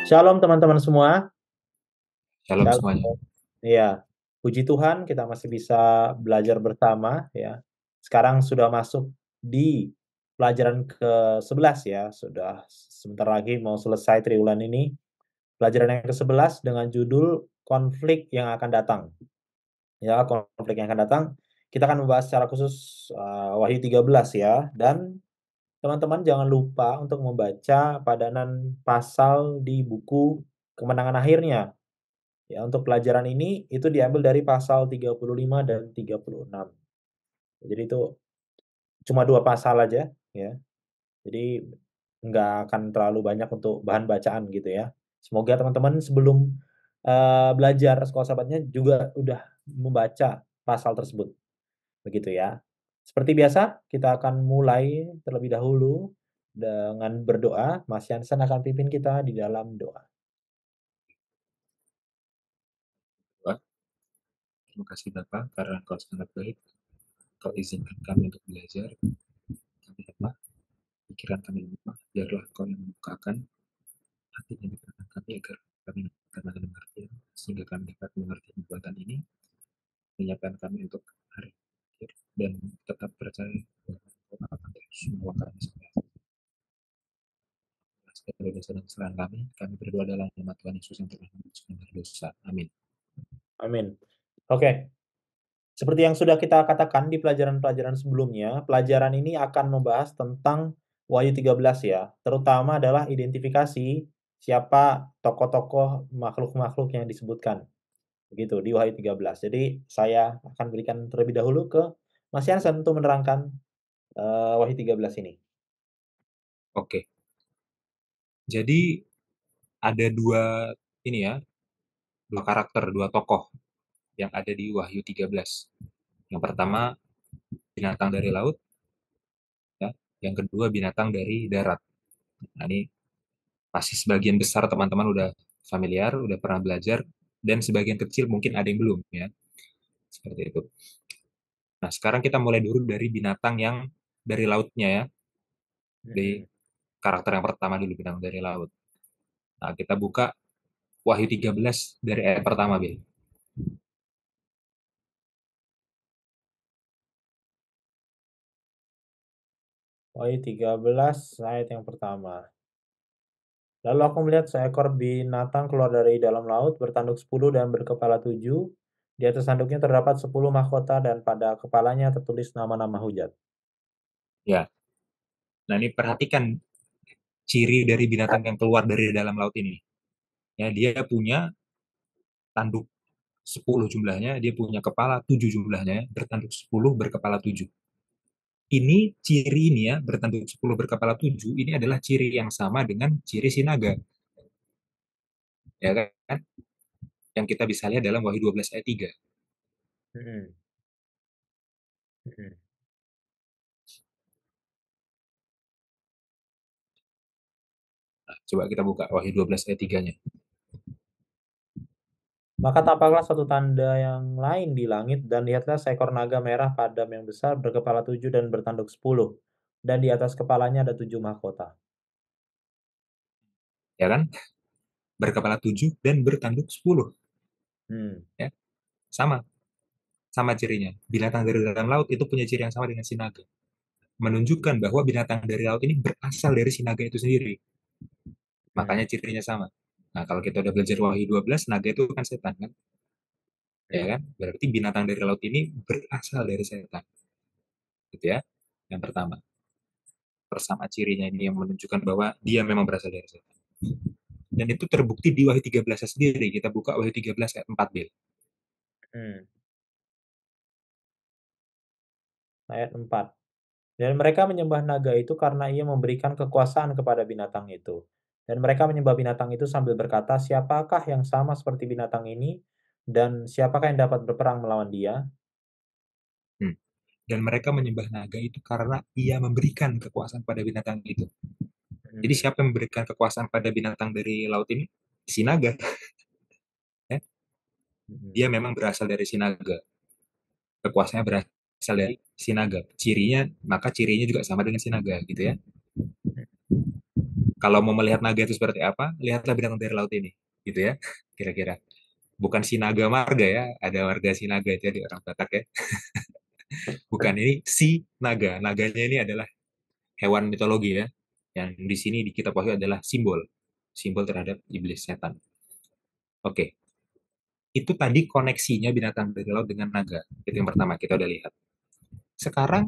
Shalom teman-teman semua. Shalom semuanya. Shalom. Iya, puji Tuhan kita masih bisa belajar bersama ya. Sekarang sudah masuk di pelajaran ke-11 ya. Sudah sebentar lagi mau selesai triwulan ini. Pelajaran yang ke-11 dengan judul konflik yang akan datang. Ya, konflik yang akan datang. Kita akan membahas secara khusus Wahyu 13 ya. Dan teman-teman jangan lupa untuk membaca padanan pasal di buku Kemenangan Akhirnya. Ya, untuk pelajaran ini itu diambil dari pasal 35 dan 36. Jadi itu cuma dua pasal aja ya. Jadi nggak akan terlalu banyak untuk bahan bacaan gitu ya. Semoga teman-teman sebelum belajar sekolah sahabatnya juga udah membaca pasal tersebut. Begitu ya. Seperti biasa, kita akan mulai terlebih dahulu dengan berdoa. Mas Yansen akan pimpin kita di dalam doa. Pak, terima kasih Bapak karena Engkau sangat baik. Kau izinkan kami untuk belajar. Kami lemah, pikiran kami lemah. Biarlah Kau yang membukakan hati dan pikiran kami agar kami dapat mengerti, sehingga kami dapat mengerti perbuatan ini, menyiapkan kami untuk hari akhir dan tetap percaya bahwa Kau akan terus membawa kami sampai akhir. Segala dosa dan kesalahan kami berdoa dalam nama Tuhan Yesus yang telah menebuskan dosa. Amin. Amin. Oke. Seperti yang sudah kita katakan di pelajaran-pelajaran sebelumnya, pelajaran ini akan membahas tentang Wahyu 13 ya, terutama adalah identifikasi siapa tokoh-tokoh makhluk-makhluk yang disebutkan. Begitu di Wahyu 13. Jadi saya akan berikan terlebih dahulu ke Mas Yansen untuk menerangkan Wahyu 13 ini. Oke, jadi ada ini ya, dua karakter, dua tokoh yang ada di Wahyu 13. Yang pertama binatang dari laut, ya. Yang kedua binatang dari darat. Nah, ini pasti sebagian besar teman-teman udah familiar, udah pernah belajar, dan sebagian kecil mungkin ada yang belum, ya. Seperti itu. Nah, sekarang kita mulai dulu dari binatang yang dari lautnya, ya. Dari Mm-mm. karakter yang pertama dulu, binatang dari laut. Nah, kita buka Wahyu 13 dari ayat pertama, Bil. Wahyu 13 ayat yang pertama. Lalu aku melihat seekor binatang keluar dari dalam laut, bertanduk 10 dan berkepala 7. Di atas tanduknya terdapat 10 mahkota dan pada kepalanya tertulis nama-nama hujat. Ya. Nah, ini perhatikan ciri dari binatang yang keluar dari dalam laut ini. Ya, dia punya tanduk 10 jumlahnya, dia punya kepala 7 jumlahnya, bertanduk 10 berkepala 7. Ini ciri ini ya, bertanduk 10 berkepala 7, ini adalah ciri yang sama dengan ciri sinaga. Ya kan? Yang kita bisa lihat dalam Wahyu 12 ayat 3. Hmm, hmm. Nah, coba kita buka Wahyu 12 ayat 3-nya. Maka tampaklah suatu tanda yang lain di langit, dan lihatlah seekor naga merah padam yang besar berkepala 7 dan bertanduk 10. Dan di atas kepalanya ada 7 mahkota. Ya kan? Berkepala 7 dan bertanduk 10. Hmm, Ya, sama. Sama cirinya. Binatang dari dalam laut itu punya ciri yang sama dengan sinaga. Menunjukkan bahwa binatang dari laut ini berasal dari sinaga itu sendiri. hmm, Makanya cirinya sama. Nah, kalau kita udah belajar Wahyu 12, naga itu kan setan kan? Ya hmm. kan? Berarti binatang dari laut ini berasal dari setan. Gitu ya. Yang pertama. Bersama cirinya ini yang menunjukkan bahwa dia memang berasal dari setan. Dan itu terbukti di Wahyu 13 sendiri. Kita buka Wahyu 13 ayat 4, Bil. Hmm. Ayat 4. Dan mereka menyembah naga itu karena ia memberikan kekuasaan kepada binatang itu. Dan mereka menyembah binatang itu sambil berkata, siapakah yang sama seperti binatang ini? Dan siapakah yang dapat berperang melawan dia? Hmm. Dan mereka menyembah naga itu karena ia memberikan kekuasaan pada binatang itu. Jadi Hmm, siapa yang memberikan kekuasaan pada binatang dari laut ini? Si naga. Ya. hmm, Dia memang berasal dari si naga. Kekuasaannya berasal dari si naga. Cirinya, maka cirinya juga sama dengan si naga gitu ya. Kalau mau melihat naga itu seperti apa, lihatlah binatang dari laut ini, gitu ya, kira-kira. Bukan si naga marga ya, ada warga si naga jadi orang Batak ya. Bukan, ini si naga. Naganya ini adalah hewan mitologi ya, yang di sini di kitab Wahyu adalah simbol, simbol terhadap iblis setan. Oke, itu tadi koneksinya binatang dari laut dengan naga. Itu yang pertama kita udah lihat. Sekarang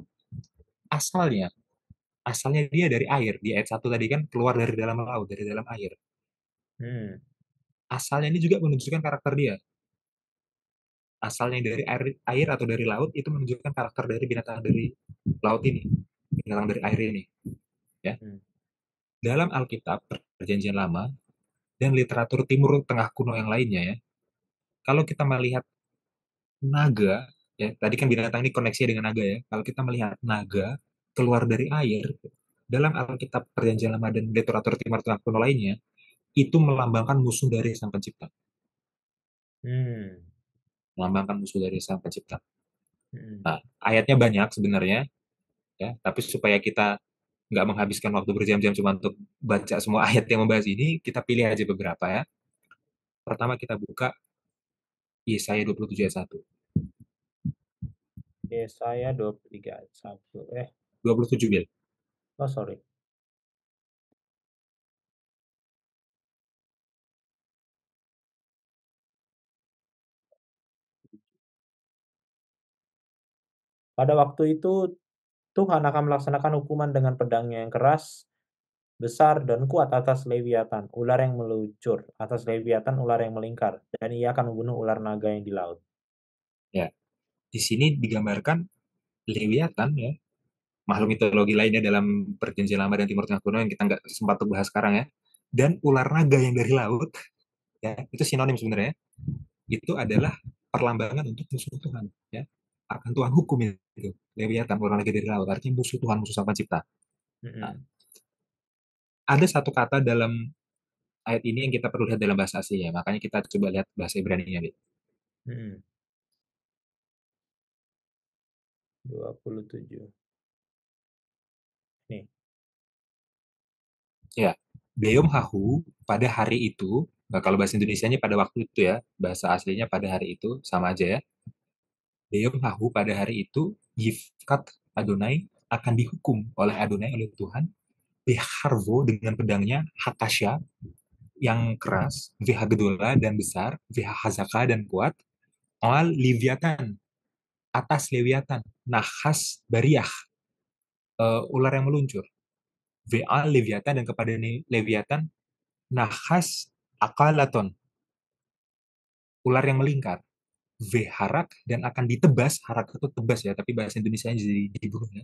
asalnya, asalnya dia dari air. Di ayat 1 tadi kan keluar dari dalam laut, dari dalam air. Hmm. Asalnya ini juga menunjukkan karakter dia. Asalnya dari air atau dari laut itu menunjukkan karakter dari binatang dari laut ini, binatang dari air ini. Ya, Hmm. dalam Alkitab Perjanjian Lama dan literatur Timur Tengah kuno yang lainnya ya, kalau kita melihat naga, ya tadi kan binatang ini koneksi dengan naga ya. Kalau kita melihat naga keluar dari air dalam Alkitab Perjanjian Lama dan literatur Timur Tengah kuno lainnya, itu melambangkan musuh dari Sang Pencipta. Hmm. Melambangkan musuh dari Sang Pencipta. Hmm. Nah, ayatnya banyak sebenarnya, ya. Tapi supaya kita nggak menghabiskan waktu berjam-jam cuma untuk baca semua ayat yang membahas ini, kita pilih aja beberapa ya. Pertama kita buka Yesaya 27 ayat 1. Yesaya 23 ayat 1. 27 bil. Oh sorry. Pada waktu itu Tuhan akan melaksanakan hukuman dengan pedangnya yang keras, besar, dan kuat atas Leviathan, ular yang meluncur, atas Leviathan, ular yang melingkar, dan ia akan membunuh ular naga yang di laut. Ya, di sini digambarkan Lewiatan ya, makhluk mitologi lainnya dalam Perjanjian Lama dan Timur Tengah kuno yang kita nggak sempat untuk bahas sekarang ya. Dan ular naga yang dari laut, ya itu sinonim sebenarnya. Itu adalah perlambangan untuk musuh Tuhan, ya. Akan Tuhan hukum itu. Lewiatan, ular naga dari laut, artinya musuh Tuhan, musuh Sang Pencipta. Nah, Mm-mm. ada satu kata dalam ayat ini yang kita perlu lihat dalam bahasa aslinya. Makanya kita coba lihat bahasa Ibrani-nya. Mm-mm. 27. Nih. Ya, Beom Hahu pada hari itu, nah kalau bahasa Indonesianya pada waktu itu ya, bahasa aslinya pada hari itu, sama aja ya. Beom Hahu pada hari itu, Yifkat Adonai akan dihukum oleh Adonai, oleh Tuhan, Biharvo dengan pedangnya, Hakasya, yang keras, Vihagedola dan besar, Vihazaka dan kuat, Al Liviatan, atas Leviatan, Nahas Bariah, ular yang meluncur. Va Leviatan dan kepada Leviatan Nahas Akalaton, ular yang melingkar. V harak dan akan ditebas, harak itu tebas ya, tapi bahasa Indonesia jadi dibunuh ya.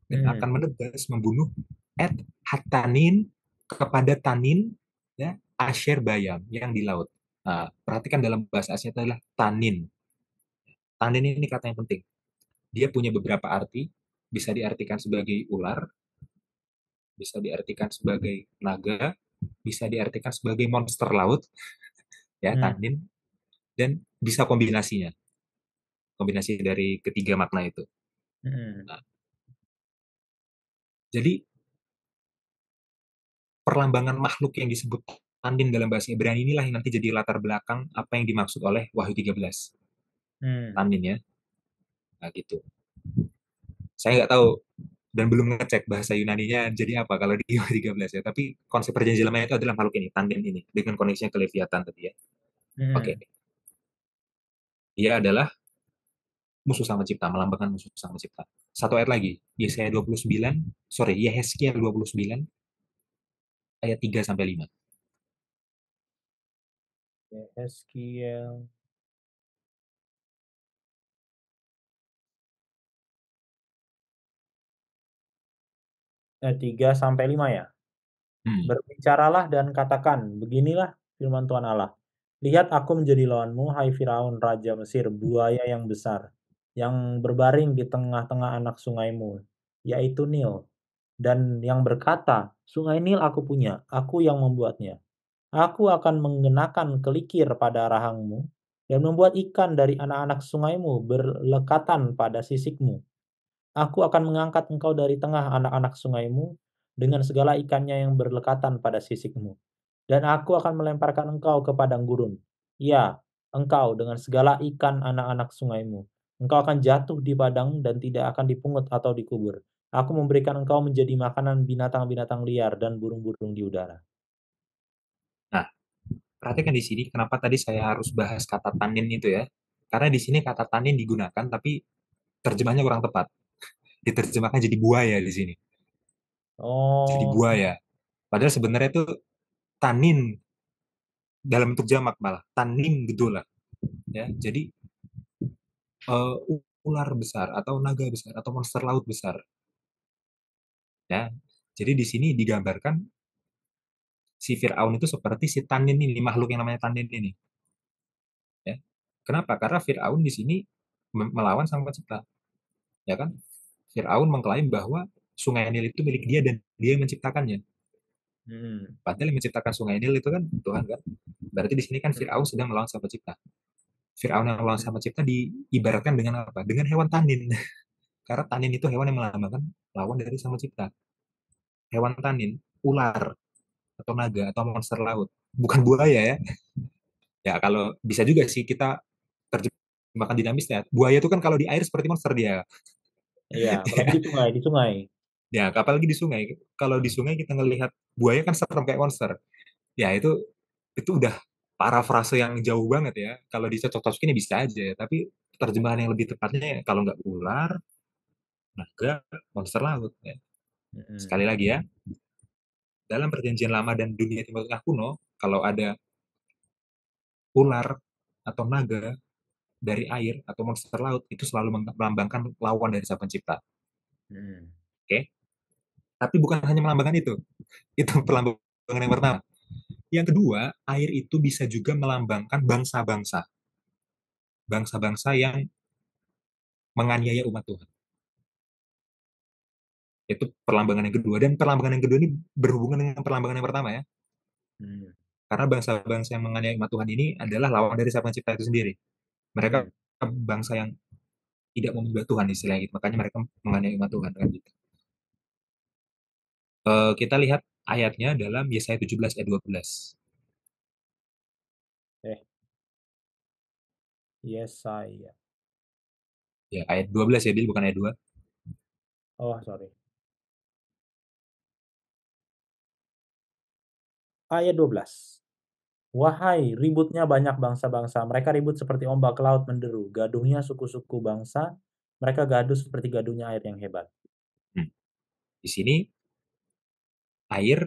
Dan akan Mm. menebas, membunuh et hatanin kepada tanin ya, Asher bayam yang di laut. Nah, perhatikan dalam bahasa aslinya itu adalah tanin. Tanin ini kata yang penting. Dia punya beberapa arti, bisa diartikan sebagai ular, bisa diartikan sebagai naga, bisa diartikan sebagai monster laut, ya Mm. tanin, dan bisa kombinasinya, kombinasi dari ketiga makna itu. Mm. Nah, jadi perlambangan makhluk yang disebut tanin dalam bahasa Ibrani inilah yang nanti jadi latar belakang apa yang dimaksud oleh Wahyu 13. Mm. Tanin ya, nah gitu. Saya nggak tahu dan belum ngecek bahasa Yunaninya jadi apa kalau di Wahyu 13 ya, tapi konsep perjanjian lama itu adalah makhluk ini, tanin ini, dengan koneksinya ke Leviathan tadi ya. Oke, Mm. dia adalah musuh sang pencipta, melambangkan musuh sang pencipta. Satu ayat lagi, Yesaya 29, sorry, Yehezkiel 29 ayat 3 sampai 5. Eskiel 3 sampai 5 ya. Hmm. Berbicaralah dan katakan, beginilah firman Tuhan Allah. Lihat aku menjadi lawanmu, hai Firaun, Raja Mesir, buaya yang besar, yang berbaring di tengah-tengah anak sungaimu, yaitu Nil. Dan yang berkata, sungai Nil aku punya, aku yang membuatnya. Aku akan mengenakan kelikir pada rahangmu, dan membuat ikan dari anak-anak sungaimu berlekatan pada sisikmu. Aku akan mengangkat engkau dari tengah anak-anak sungaimu, dengan segala ikannya yang berlekatan pada sisikmu. Dan aku akan melemparkan engkau ke padang gurun. Ya, engkau dengan segala ikan anak-anak sungaimu. Engkau akan jatuh di padang dan tidak akan dipungut atau dikubur. Aku memberikan engkau menjadi makanan binatang-binatang liar dan burung-burung di udara. Nah, perhatikan di sini kenapa tadi saya harus bahas kata tanin itu ya. Karena di sini kata tanin digunakan tapi terjemahnya kurang tepat. Diterjemahkan jadi buaya di sini. Jadi Oh, buaya. Padahal sebenarnya itu tanin dalam bentuk jamak malah. Tanin gitu lah. Ya, jadi ular besar atau naga besar atau monster laut besar. Ya, jadi di sini digambarkan si Fir'aun itu seperti si tanin ini, makhluk yang namanya tanin ini. Ya. Kenapa? Karena Fir'aun di sini melawan sang pencipta. Ya kan? Fir'aun mengklaim bahwa Sungai Nil itu milik dia dan dia yang menciptakannya. hmm, Padahal yang menciptakan Sungai Nil itu kan Tuhan kan. Berarti di sini kan hmm, Fir'aun sedang melawan sang pencipta. Fir'aun yang melawan hmm, sang pencipta diibaratkan dengan apa? Dengan hewan tanin. Karena tanin itu hewan yang melambangkan lawan dari sang pencipta. Hewan tanin, ular atau naga atau monster laut. Bukan buaya ya. Ya kalau bisa juga sih kita terjemahkan dinamisnya. Buaya itu kan kalau di air seperti monster dia. iya, apalagi di sungai, di sungai. Ya, apalagi di sungai. Kalau di sungai kita ngelihat buaya kan serem kayak monster. Ya itu udah parafrase yang jauh banget ya. Kalau dicocok-cocokin ya bisa aja ya. Tapi terjemahan yang lebih tepatnya ya, kalau nggak ular, naga, monster laut. Ya. Sekali Hmm, lagi ya, dalam perjanjian lama dan dunia Timur Tengah kuno, kalau ada ular atau naga dari air atau monster laut itu selalu melambangkan lawan dari Sang Pencipta. hmm, Oke? Tapi bukan hanya melambangkan itu. Itu perlambangan yang pertama. Yang kedua, air itu bisa juga melambangkan bangsa-bangsa. Bangsa-bangsa yang menganiaya umat Tuhan. Itu perlambangan yang kedua. Dan perlambangan yang kedua ini berhubungan dengan perlambangan yang pertama ya. hmm, Karena bangsa-bangsa yang menganiaya umat Tuhan ini adalah lawan dari Sang Pencipta itu sendiri. Mereka hmm. bangsa yang tidak mau menyembah Tuhan istilahnya gitu. Makanya mereka menganiaya umat Tuhan kan gitu. Kita lihat ayatnya dalam Yesaya 17 ayat 12. Eh, Yesaya. Ya, ayat 12 ya, Bil, bukan ayat 2. Oh, sorry. Ayat 12. Wahai, ributnya banyak bangsa-bangsa, mereka ribut seperti ombak laut menderu, gaduhnya suku-suku bangsa, mereka gaduh seperti gaduhnya air yang hebat. Hmm. Di sini air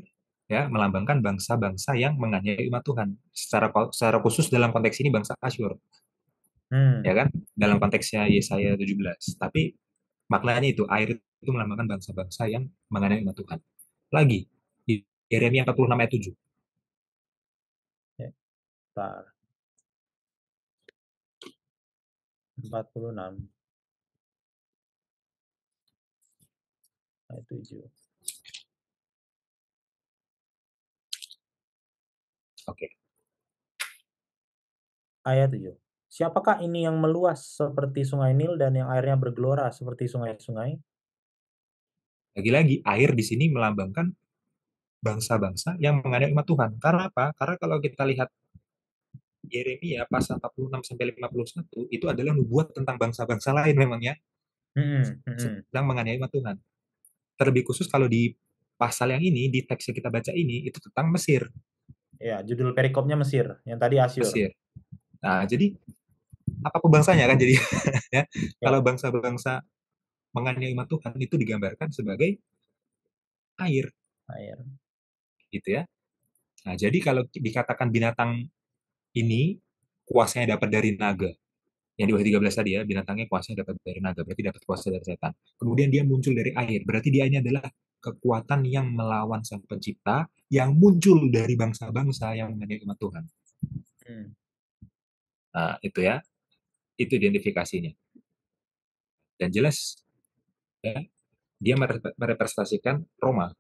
ya melambangkan bangsa-bangsa yang menganiaya umat Tuhan. Secara khusus dalam konteks ini bangsa Asyur, ya Hmm, kan? Dalam konteksnya Yesaya 17. Tapi maknanya itu air itu melambangkan bangsa-bangsa yang menganiaya umat Tuhan. Lagi di Yeremia 46 ayat 7. ya, bentar. 46 ayat 7. Oke. Ayat 7. Siapakah ini yang meluas seperti sungai Nil dan yang airnya bergelora seperti sungai-sungai? Lagi-lagi air di sini melambangkan bangsa-bangsa yang menganiaya umat Tuhan. Karena apa? Karena kalau kita lihat Yeremia pasal 46 sampai 51 itu adalah nubuat tentang bangsa-bangsa lain memang ya Hmm, hmm. sedang menganiaya umat Tuhan. Terlebih khusus kalau di pasal yang ini, di teks yang kita baca ini, itu tentang Mesir. Ya, judul perikopnya Mesir, yang tadi Asyur. Mesir. Nah, jadi apa bangsanya kan jadi ya. Kalau Ya, bangsa-bangsa menganiaya umat Tuhan itu digambarkan sebagai air air. gitu ya. Nah, jadi kalau dikatakan binatang ini kuasanya dapat dari naga, yang di bawah 13 tadi ya, binatangnya kuasanya dapat dari naga, berarti dapat kuasa dari setan. Kemudian dia muncul dari air, berarti dia ini adalah kekuatan yang melawan sang pencipta, yang muncul dari bangsa-bangsa yang menganiaya umat Tuhan. Hmm, Nah, itu ya, itu identifikasinya. Dan jelas ya, dia merepresentasikan Roma.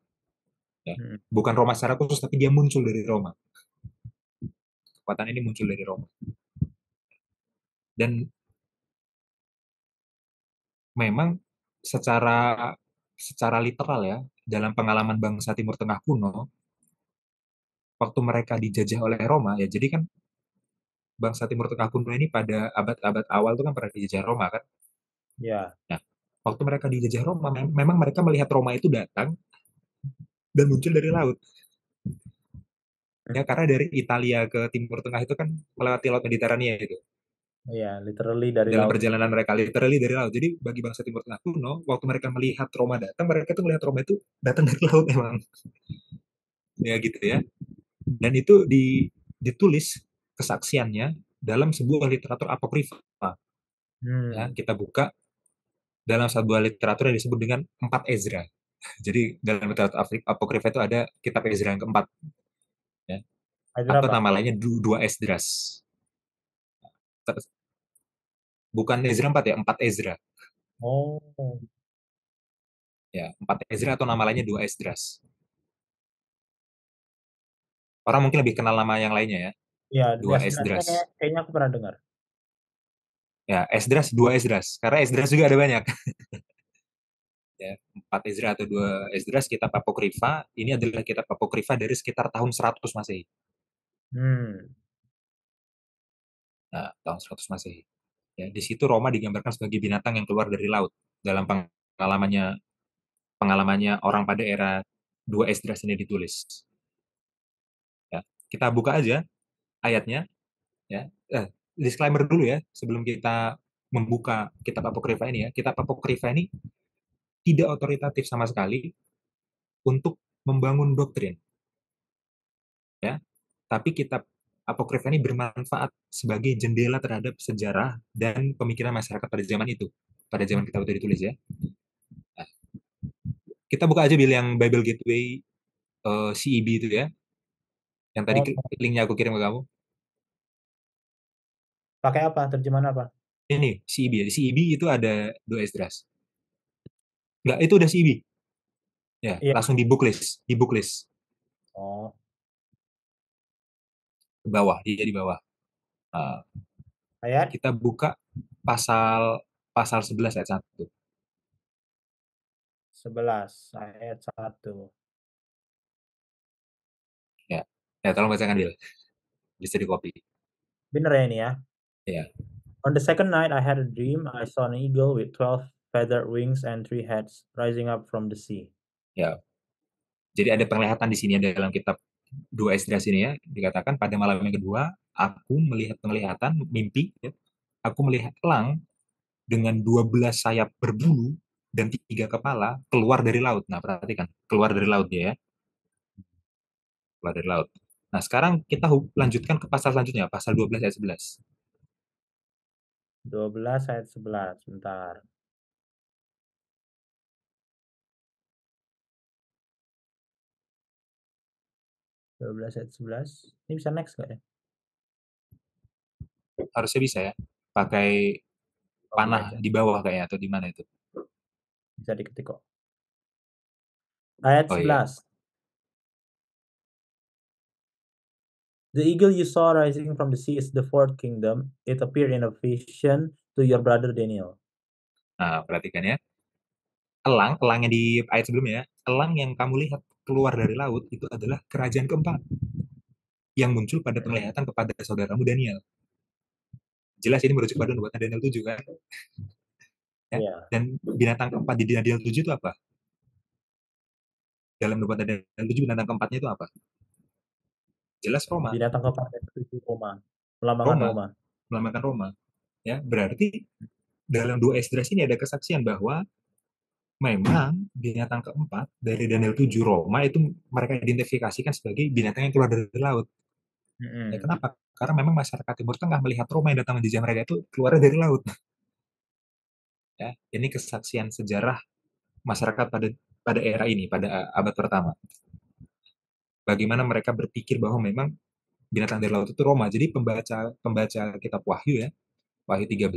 Ya. hmm. Bukan Roma secara khusus, tapi dia muncul dari Roma. Kekuatan ini muncul dari Roma. Dan memang secara secara literal ya, dalam pengalaman bangsa Timur Tengah kuno, waktu mereka dijajah oleh Roma, ya jadi kan bangsa Timur Tengah kuno ini pada abad-abad awal itu kan pernah dijajah Roma kan. Ya, Nah, waktu mereka dijajah Roma, memang mereka melihat Roma itu datang dan muncul dari laut. Ya, karena dari Italia ke Timur Tengah itu kan melewati Laut Mediterania itu. iya, literally dari Dalam laut. perjalanan mereka literally dari laut. Jadi bagi bangsa Timur Tengah kuno, waktu mereka melihat Roma datang, mereka tuh melihat Roma itu datang dari laut emang. Ya gitu ya. Dan itu ditulis kesaksiannya dalam sebuah literatur apokrifa. Ya, Hmm, kita buka dalam sebuah literatur yang disebut dengan Empat Ezra. Jadi dalam literatur apokrifa itu ada kitab Ezra yang keempat, ya. itu Atau apa? nama lainnya dua Esdras. Bukan Ezra empat ya, Empat Ezra. Oh, Ya, Empat Ezra atau nama lainnya dua Esdras. Orang mungkin lebih kenal nama yang lainnya ya, iya, dua das-dasnya Esdras. kayaknya aku pernah dengar. Ya, Esdras, dua Esdras. Karena Esdras juga ada banyak. Ya, empat Ezra atau dua Esdras, kitab apokrifa. Ini adalah kitab apokrifa dari sekitar tahun 100 Masehi. Hmm, Nah, tahun 100 Masehi. Ya, di situ Roma digambarkan sebagai binatang yang keluar dari laut dalam pengalamannya pengalamannya orang pada era dua Esdras ini ditulis. Ya, kita buka aja ayatnya. Ya, disclaimer dulu ya sebelum kita membuka kitab apokrifa ini ya. Kitab apokrifa ini tidak otoritatif sama sekali untuk membangun doktrin, ya. Tapi kitab apokrifa ini bermanfaat sebagai jendela terhadap sejarah dan pemikiran masyarakat pada zaman itu, pada zaman kitab itu ditulis ya. Nah, kita buka aja Bill yang Bible Gateway CEB itu ya, yang tadi oh, linknya aku kirim ke kamu. pakai apa? Terjemahan apa? Ini CEB ya, di CEB itu ada dua Esdras. Enggak, itu udah CEB. Ya, Iya. langsung di book list Oh, ke bawah, dia di bawah. Uh, ayat kita buka pasal pasal 11 ayat 1. 11 ayat 1. Ya. Ya, tolong bacakan Bill. Bisa di copy. Bener ya ini ya. Ya. On the second night I had a dream. I saw an eagle with 12 feathered wings and three heads rising up from the sea. Ya. Jadi ada penglihatan di sini dalam kitab dua Esdras ini ya, dikatakan pada malam yang kedua aku melihat penglihatan mimpi ya. Aku melihat elang dengan 12 sayap berbulu dan tiga kepala keluar dari laut. Nah, perhatikan, keluar dari laut dia ya, keluar dari laut. Nah, sekarang kita lanjutkan ke pasal selanjutnya, pasal 12 ayat 11. 12 ayat 11. Bentar. 12 ayat 11. Ini bisa next nggak ya? Harusnya bisa ya, pakai Oh, gini panah aja. di bawah kayaknya atau di mana itu. Bisa diketik kok. Ayat Oh iya. 11. The eagle you saw rising from the sea is the fourth kingdom. It appeared in a vision to your brother Daniel. Nah, perhatikan ya. Elang yang di ayat sebelumnya ya, elang yang kamu lihat keluar dari laut itu adalah kerajaan keempat yang muncul pada Hmm. penglihatan kepada saudaramu Daniel. Jelas ini merujuk pada nubuatan Daniel 7 kan, ya. Iya. Dan binatang keempat di Daniel 7 itu apa? Dalam nubuatan Daniel 7 binatang keempatnya itu apa? Jelas Roma. Binatang keempat itu Roma. Melambangkan Roma, Roma. melambangkan Roma, ya. Berarti dalam dua Esdras ini ada kesaksian bahwa memang binatang keempat dari Daniel 7 Roma itu mereka identifikasikan sebagai binatang yang keluar dari laut. Ya, Mm-mm. kenapa? Karena memang masyarakat Timur Tengah melihat Roma yang datang menjajah mereka itu keluar dari laut. Ya, ini kesaksian sejarah masyarakat pada pada era ini, pada abad pertama. Bagaimana mereka berpikir bahwa memang binatang dari laut itu Roma. Jadi pembaca pembaca kitab Wahyu ya, Wahyu 13,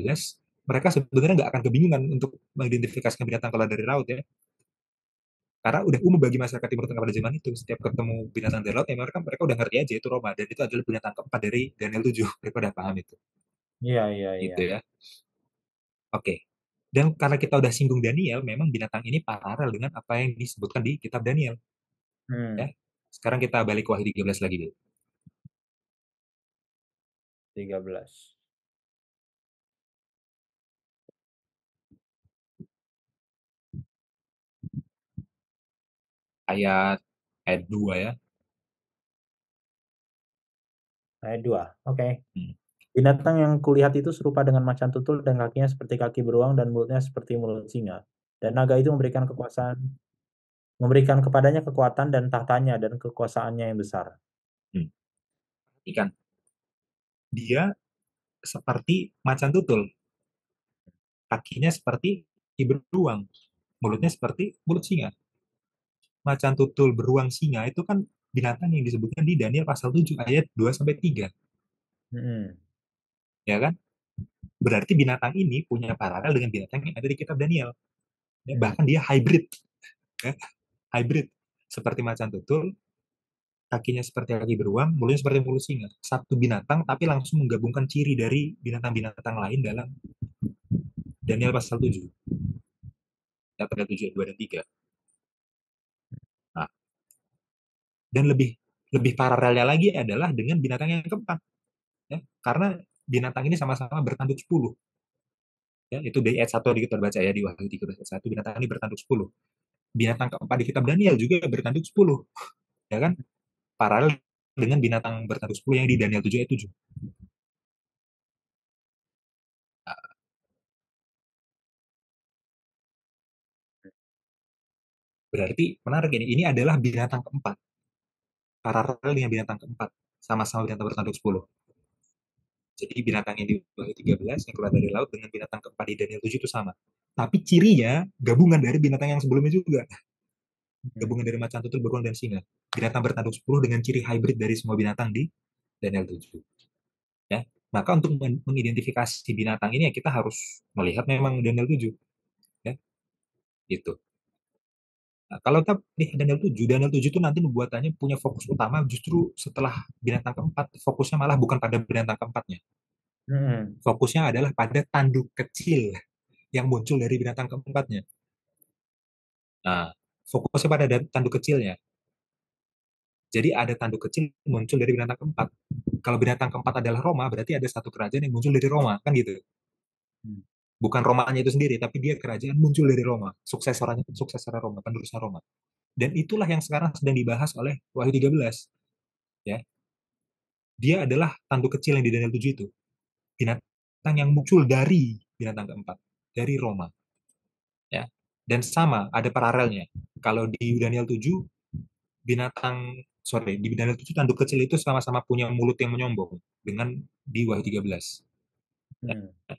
mereka sebenarnya nggak akan kebingungan untuk mengidentifikasikan binatang keluar dari laut ya. Karena udah umum bagi masyarakat Timur Tengah pada zaman itu, setiap ketemu binatang dari laut, ya mereka udah ngerti aja itu Roma, dan itu adalah binatang keempat dari Daniel 7. Mereka udah paham itu. Iya, iya, iya. Gitu ya. Oke. Dan karena kita udah singgung Daniel, memang binatang ini paralel dengan apa yang disebutkan di kitab Daniel. Ya. Hmm, Sekarang kita balik ke Wahyu 13 lagi dulu. 13. Ayat ayat 2 ya. Ayat 2. Oke. Hmm. Binatang yang kulihat itu serupa dengan macan tutul dan kakinya seperti kaki beruang dan mulutnya seperti mulut singa. Dan naga itu memberikan kepadanya kekuatan dan tahtanya dan kekuasaannya yang besar. Hmm. Ikan. Dia seperti macan tutul, kakinya seperti beruang, mulutnya seperti mulut singa. Macan tutul beruang singa itu kan binatang yang disebutkan di Daniel pasal 7 ayat 2 sampai 3, Mm-mm. ya kan? Berarti binatang ini punya paralel dengan binatang yang ada di kitab Daniel. Ya, Mm. bahkan dia hybrid, ya, hybrid seperti macan tutul, kakinya seperti kaki beruang, mulutnya seperti mulut singa. Satu binatang tapi langsung menggabungkan ciri dari binatang-binatang lain dalam Daniel pasal 7. Ya, pasal 7 ayat 2 dan 3. Nah, dan lebih lebih paralelnya lagi adalah dengan binatang yang keempat, ya. Karena binatang ini sama-sama bertanduk 10. Ya, itu di ayat 1 tadi kita baca ya di Wahyu 13 ayat 1, binatang ini bertanduk 10. Binatang keempat di kitab Daniel juga bertanduk 10, ya kan? Paralel dengan binatang bertanduk 10 yang di Daniel 7 ayat 7. Nah, berarti menarik ini adalah binatang keempat, paralel dengan binatang keempat, sama-sama binatang bertanduk 10. Jadi binatang yang di Wahyu 13 yang keluar dari laut dengan binatang keempat di Daniel 7 itu sama. Tapi cirinya gabungan dari binatang yang sebelumnya juga. Mm. Gabungan dari macan tutul, beruang, dan singa. Binatang bertanduk 10 dengan ciri hybrid dari semua binatang di Daniel 7. Ya. Maka untuk mengidentifikasi binatang ini ya kita harus melihat memang Daniel 7. Ya. Gitu. Nah, kalau kita lihat Daniel 7 itu nanti pembuatannya punya fokus utama justru setelah binatang keempat, fokusnya malah bukan pada binatang keempatnya. Mm. Fokusnya adalah pada tanduk kecil yang muncul dari binatang keempatnya. Nah, fokusnya pada tanduk kecilnya. Jadi ada tanduk kecil muncul dari binatang keempat. Kalau binatang keempat adalah Roma, berarti ada satu kerajaan yang muncul dari Roma, kan gitu. Mm. Bukan Romanya itu sendiri, tapi dia kerajaan muncul dari Roma, suksesornya Roma, penerusnya Roma. Dan itulah yang sekarang sedang dibahas oleh Wahyu 13. Ya, dia adalah tanduk kecil yang di Daniel 7 itu, binatang yang muncul dari binatang keempat, dari Roma. Ya, dan sama ada paralelnya. Kalau di Daniel 7 di Daniel 7 tanduk kecil itu sama-sama punya mulut yang menyombong dengan di Wahyu 13. Ya, Mm.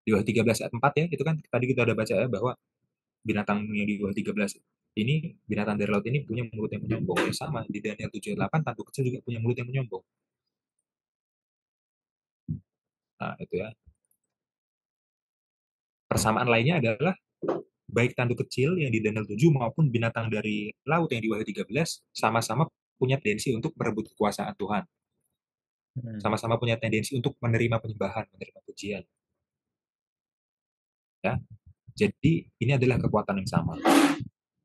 di Wahyu 13 ayat 4 ya, itu kan tadi kita udah baca ya bahwa binatang yang di Wahyu 13 ini, binatang dari laut ini punya mulut yang menyombong. Ya, sama di Daniel 7 ayat 8 tanduk kecil juga punya mulut yang menyombong. Nah, itu ya. Persamaan lainnya adalah baik tanduk kecil yang di Daniel 7 maupun binatang dari laut yang di Wahyu 13 sama-sama punya tendensi untuk merebut kekuasaan Tuhan. Mm. Sama-sama punya tendensi untuk menerima penyembahan, menerima pujian. Ya. Jadi ini adalah kekuatan yang sama.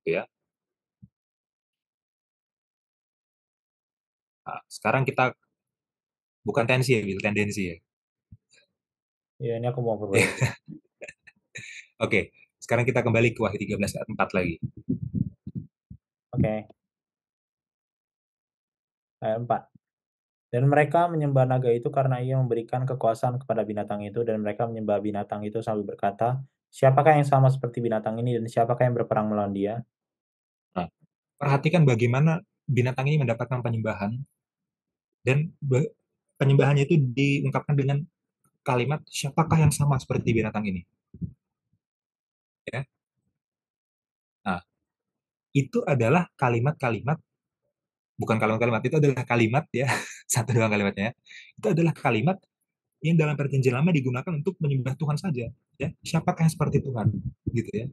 Gitu ya. Nah, sekarang kita bukan tensi ya, Bil, tendensi ya. Ya, ini aku mau perbaiki. Oke, sekarang kita kembali ke Wahyu 13 ayat 4 lagi. Oke, ayat 4. Dan mereka menyembah naga itu karena ia memberikan kekuasaan kepada binatang itu, dan mereka menyembah binatang itu sambil berkata, siapakah yang sama seperti binatang ini dan siapakah yang berperang melawan dia? Nah, perhatikan bagaimana binatang ini mendapatkan penyembahan dan penyembahannya itu diungkapkan dengan kalimat siapakah yang sama seperti binatang ini. Ya. Nah, itu adalah kalimat-kalimat, bukan kalimat-kalimat, itu adalah kalimat ya, satu doang kalimatnya. Itu adalah kalimat yang dalam perjanjian lama digunakan untuk menyembah Tuhan saja. Ya, siapakah yang seperti Tuhan, gitu ya.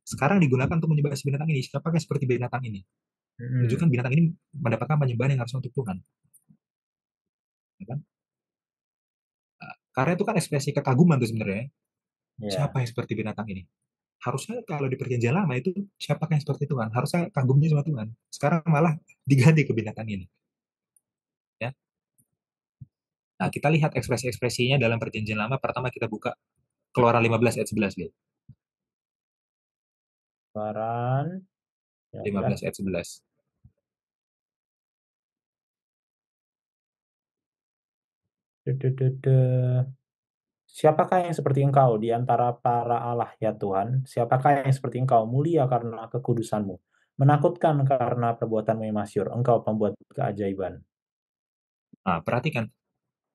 Sekarang digunakan untuk menyembah si binatang ini. Siapakah yang seperti binatang ini? Menunjukkan Mm-mm. binatang ini mendapatkan penyembahan yang harus untuk Tuhan. Ya kan? Nah, karena itu kan ekspresi kekaguman tuh sebenarnya. Siapa Iya. yang seperti binatang ini? Harusnya kalau di perjanjian lama itu siapakah yang seperti Tuhan? Harusnya kagumnya sama Tuhan. Sekarang malah diganti ke binatang ini. Ya. Nah, kita lihat ekspresi-ekspresinya dalam perjanjian lama. Pertama kita buka Keluaran 15 ayat 11. Lihat. Keluaran 15. 15 ayat 11. Duh. Siapakah yang seperti engkau di antara para Allah ya Tuhan? Siapakah yang seperti engkau mulia karena kekudusanmu? Menakutkan karena perbuatanmu yang masyhur. Engkau pembuat keajaiban. Nah, perhatikan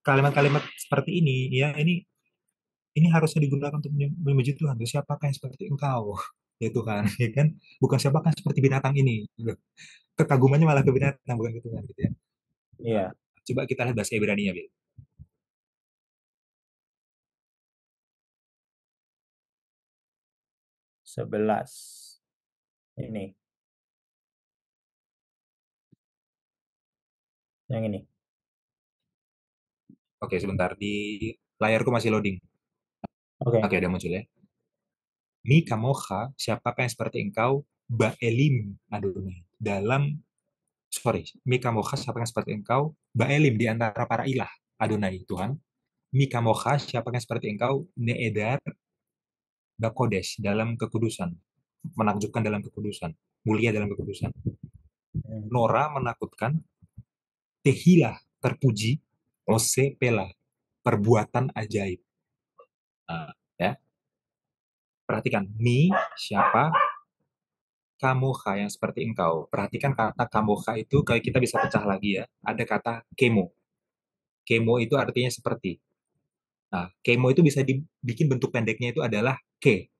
kalimat-kalimat seperti ini, ya ini harusnya digunakan untuk memuji Tuhan. Siapakah yang seperti engkau? Ya Tuhan, ya kan? Bukan siapakah yang seperti binatang ini. Gitu. Kekagumannya malah ke binatang, bukan ke Tuhan. Gitu ya. Nah, Iya, coba kita lihat bahasa Ibrani-nya, Bil. 11. Ini, yang ini. Oke, sebentar. Di layarku masih loading. Oke. Oke, udah muncul ya. Mi kamocha, siapakah yang seperti engkau? Ba'elim, Adonai. Mi kamocha, siapakah yang seperti engkau? Ba'elim, di antara para ilah. Adonai, Tuhan. Mi kamocha, siapakah yang seperti engkau? Ne'edar, Bakodesh, dalam kekudusan. Menakjubkan dalam kekudusan. Mulia dalam kekudusan. Hmm. Nora menakutkan. Tehila, terpuji. Ose pela, perbuatan ajaib. Nah, ya, perhatikan. Mi, siapa? Kamoha yang seperti engkau. Perhatikan kata kamoha itu kayak kita bisa pecah lagi ya. Ada kata kemo. Kemo itu artinya seperti. Nah, kemo itu bisa dibikin bentuk pendeknya itu adalah ke.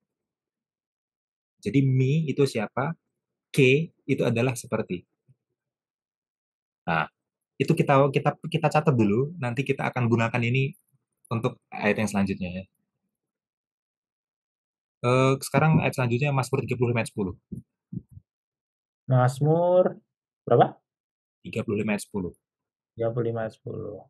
Jadi mi itu siapa? Ke itu adalah seperti. Nah, itu kita catat dulu. Nanti kita akan gunakan ini untuk ayat yang selanjutnya ya. Sekarang ayat selanjutnya Mazmur 35 ayat 10. Mazmur berapa? 35 ayat 10. 35 ayat 10.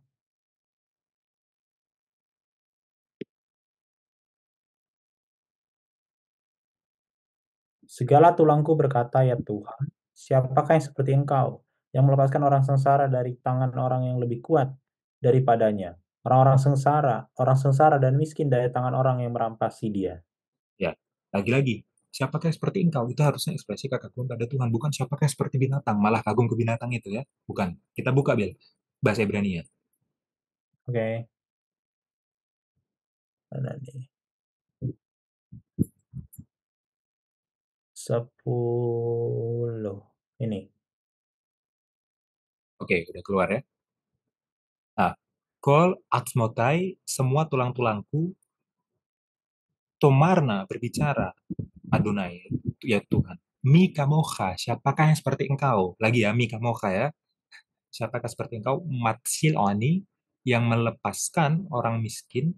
Segala tulangku berkata, ya Tuhan, siapakah yang seperti engkau, yang melepaskan orang sengsara dari tangan orang yang lebih kuat daripadanya. Orang sengsara dan miskin dari tangan orang yang merampasi dia. Ya, lagi-lagi, siapakah yang seperti engkau? Itu harusnya ekspresi kagum pada Tuhan, bukan siapakah yang seperti binatang, malah kagum ke binatang itu ya. Bukan. Kita buka, Bil, bahasa Ibrani ya. Oke, mana nih? 10. Ini. Oke, udah keluar ya. Nah, Kol atsmotai, semua tulang-tulangku, Tomarna berbicara, Adonai, ya Tuhan. Mika mocha, siapakah yang seperti engkau? Lagi ya, Mika mocha ya. Siapakah seperti engkau? Matsil oni, yang melepaskan orang miskin,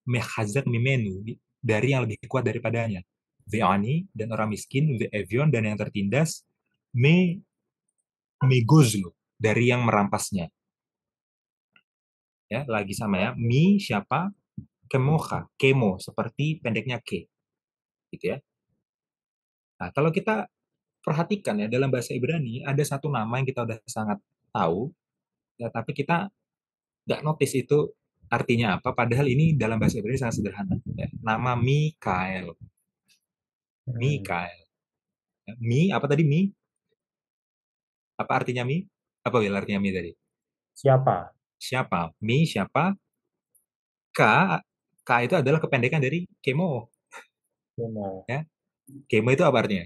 mehazak mimenu, dari yang lebih kuat daripadanya. Ve'ani, dan orang miskin, ve'evion, dan yang tertindas, me megozlo, dari yang merampasnya. Ya, lagi sama ya. Mi siapa? Kemoha, kemo, seperti pendeknya ke, gitu ya. Nah, kalau kita perhatikan ya dalam bahasa Ibrani ada satu nama yang kita udah sangat tahu, ya, tapi kita nggak notice itu artinya apa. Padahal ini dalam bahasa Ibrani sangat sederhana. Ya. Nama Mikael, Hmm. Mikael. Ya. Mi apa tadi mi? Apa artinya mi? Apa ya artinya mi tadi? Siapa? Siapa? Mi siapa? K, K itu adalah kependekan dari kemo. Kemo. Ya. Kemo itu apa artinya?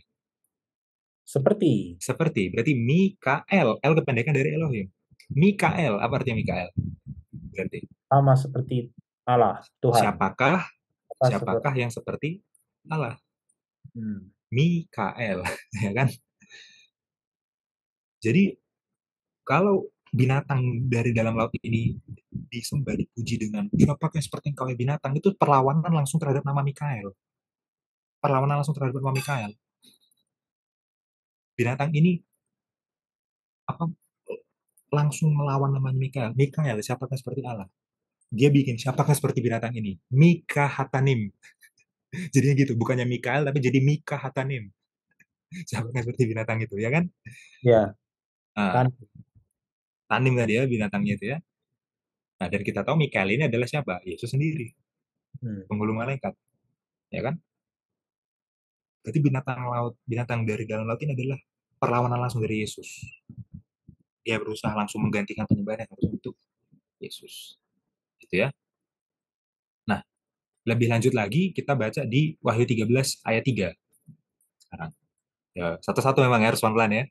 Seperti. Seperti, berarti Mikael, L kependekan dari Elohim. Mikael, apa artinya Mikael? Berarti Sama seperti Allah, Tuhan. siapakah Apa seperti. siapakah yang seperti Allah? Hmm. Mikael, ya kan? Jadi kalau binatang dari dalam laut ini disembah dipuji dengan siapakah yang seperti engkau ya binatang, itu perlawanan langsung terhadap nama Mikael. Perlawanan langsung terhadap nama Mikael. Binatang ini apa langsung melawan nama Mikael. Mikael siapakah seperti Allah? Dia bikin siapakah seperti binatang ini? Mika Hatanim. Jadinya gitu, bukannya Mikael tapi jadi Mika Hatanim. Sama kan seperti binatang itu, ya kan? Ya, Nah, kan. Tanim tadi ya binatangnya itu ya. Nah, dan kita tahu Mikael ini adalah siapa? Yesus sendiri, Hmm. penghulu malaikat, ya kan? Berarti binatang laut, binatang dari dalam laut ini adalah perlawanan langsung dari Yesus. Dia berusaha langsung menggantikan penyembahan yang harus untuk Yesus. Gitu ya. Nah, lebih lanjut lagi kita baca di Wahyu 13 ayat 3 sekarang. Ya, satu-satu memang harus pelan-pelan ya.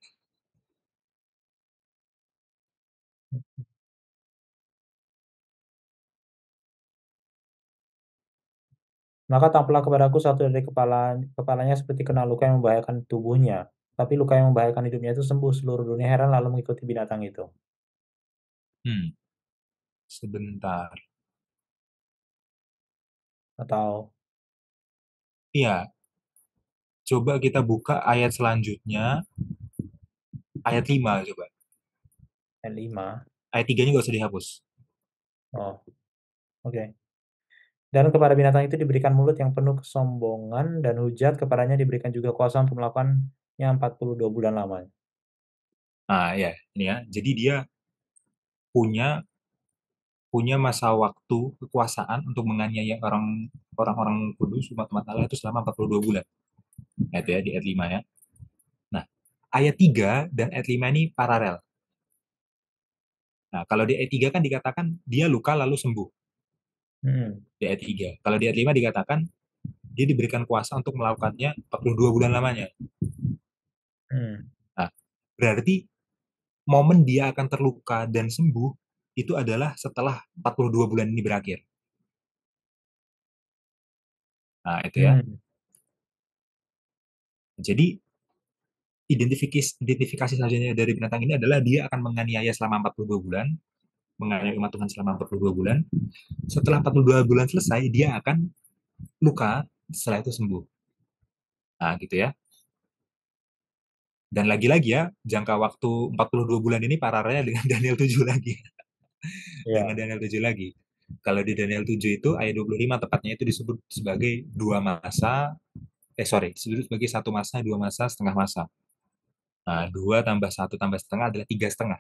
Maka tampaklah kepadaku satu dari kepalanya seperti kena luka yang membahayakan tubuhnya. Tapi luka yang membahayakan hidupnya itu sembuh. Seluruh dunia heran lalu mengikuti binatang itu. Hmm, sebentar. Atau Iya, coba kita buka ayat selanjutnya, ayat 5 coba. ayat 5. Ayat 3-nya nggak usah dihapus. Oh, oke. Dan kepada binatang itu diberikan mulut yang penuh kesombongan dan hujat kepadanya diberikan juga kuasa untuk melakukannya 42 bulan lamanya. Nah, ya, ini ya. Jadi dia punya punya masa waktu kekuasaan untuk menganiaya orang-orang kudus umat-umat Allah itu selama 42 bulan. Nah, itu ya di ayat 5 ya. Nah, ayat 3 dan ayat 5 ini paralel. Nah, kalau di ayat 3 kan dikatakan dia luka lalu sembuh Hmm. di ayat 3. Kalau di ayat 5 dikatakan dia diberikan kuasa untuk melakukannya 42 bulan lamanya. Hmm. Nah, berarti momen dia akan terluka dan sembuh itu adalah setelah 42 bulan ini berakhir. Nah, itu ya. Hmm. Jadi identifikasi selanjutnya dari binatang ini adalah dia akan menganiaya selama 42 bulan, menganiaya umat Tuhan selama 42 bulan. Setelah 42 bulan selesai, dia akan luka, setelah itu sembuh. Nah, gitu ya. Dan lagi-lagi ya, jangka waktu 42 bulan ini paralelnya dengan Daniel 7 lagi. Dengan Ya. Daniel 7 lagi. Kalau di Daniel 7 itu, ayat 25 tepatnya itu disebut sebagai dua masa, disebut sebagai satu masa, dua masa, setengah masa. Nah, dua tambah satu tambah setengah adalah tiga setengah.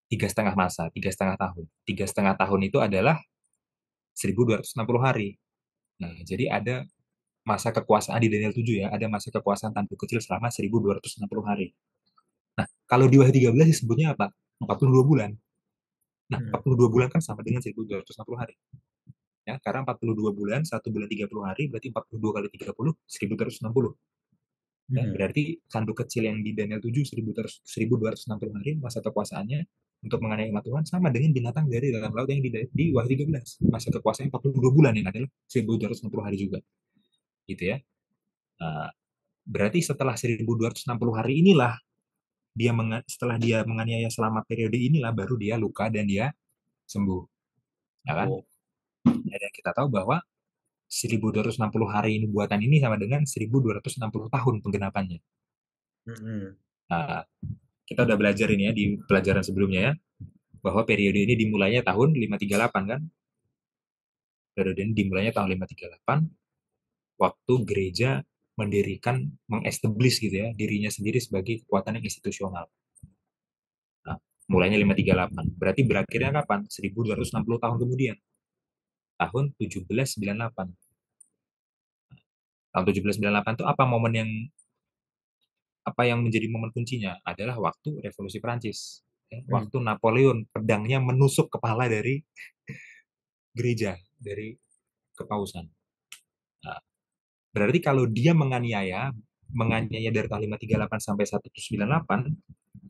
Tiga setengah masa, tiga setengah tahun. Tiga setengah tahun itu adalah 1260 hari. Nah, jadi ada masa kekuasaan di Daniel 7 ya, ada masa kekuasaan tanduk kecil selama 1260 hari. Nah, kalau di Wahyu 13 disebutnya apa? 42 bulan. Nah, Hmm. 42 bulan kan sama dengan 1260 hari. Ya, karena 42 bulan, 1 bulan 30 hari, berarti 42 kali 30, 1260. Ya, Hmm. berarti tanduk kecil yang di Daniel 7, 1260 hari masa kekuasaannya untuk menganiaya umat Tuhan sama dengan binatang dari dalam laut yang di Wahyu 13. Masa kekuasaan 42 bulan yang adalah 1260 hari juga. Gitu ya. Nah, berarti setelah 1260 hari inilah setelah dia menganiaya selama periode inilah baru dia luka dan dia sembuh, ya kan? Oh. Ya, dan kita tahu bahwa 1260 hari ini buatan ini sama dengan 1260 tahun penggenapannya. Hmm. Nah, kita udah belajar ini ya di pelajaran sebelumnya ya, bahwa periode ini dimulainya tahun 538 kan? Periode ini dimulainya tahun 538, waktu gereja mendirikan, mengestablish gitu ya, dirinya sendiri sebagai kekuatan yang institusional. Nah, mulainya 538. Berarti berakhirnya kapan? 1260 tahun kemudian. Tahun 1798. Tahun 1798 itu apa yang menjadi momen kuncinya? Adalah waktu Revolusi Prancis. Ya, Hmm. waktu Napoleon pedangnya menusuk kepala dari gereja, dari kepausan. Nah, berarti kalau dia menganiaya dari tahun 538 sampai 1798,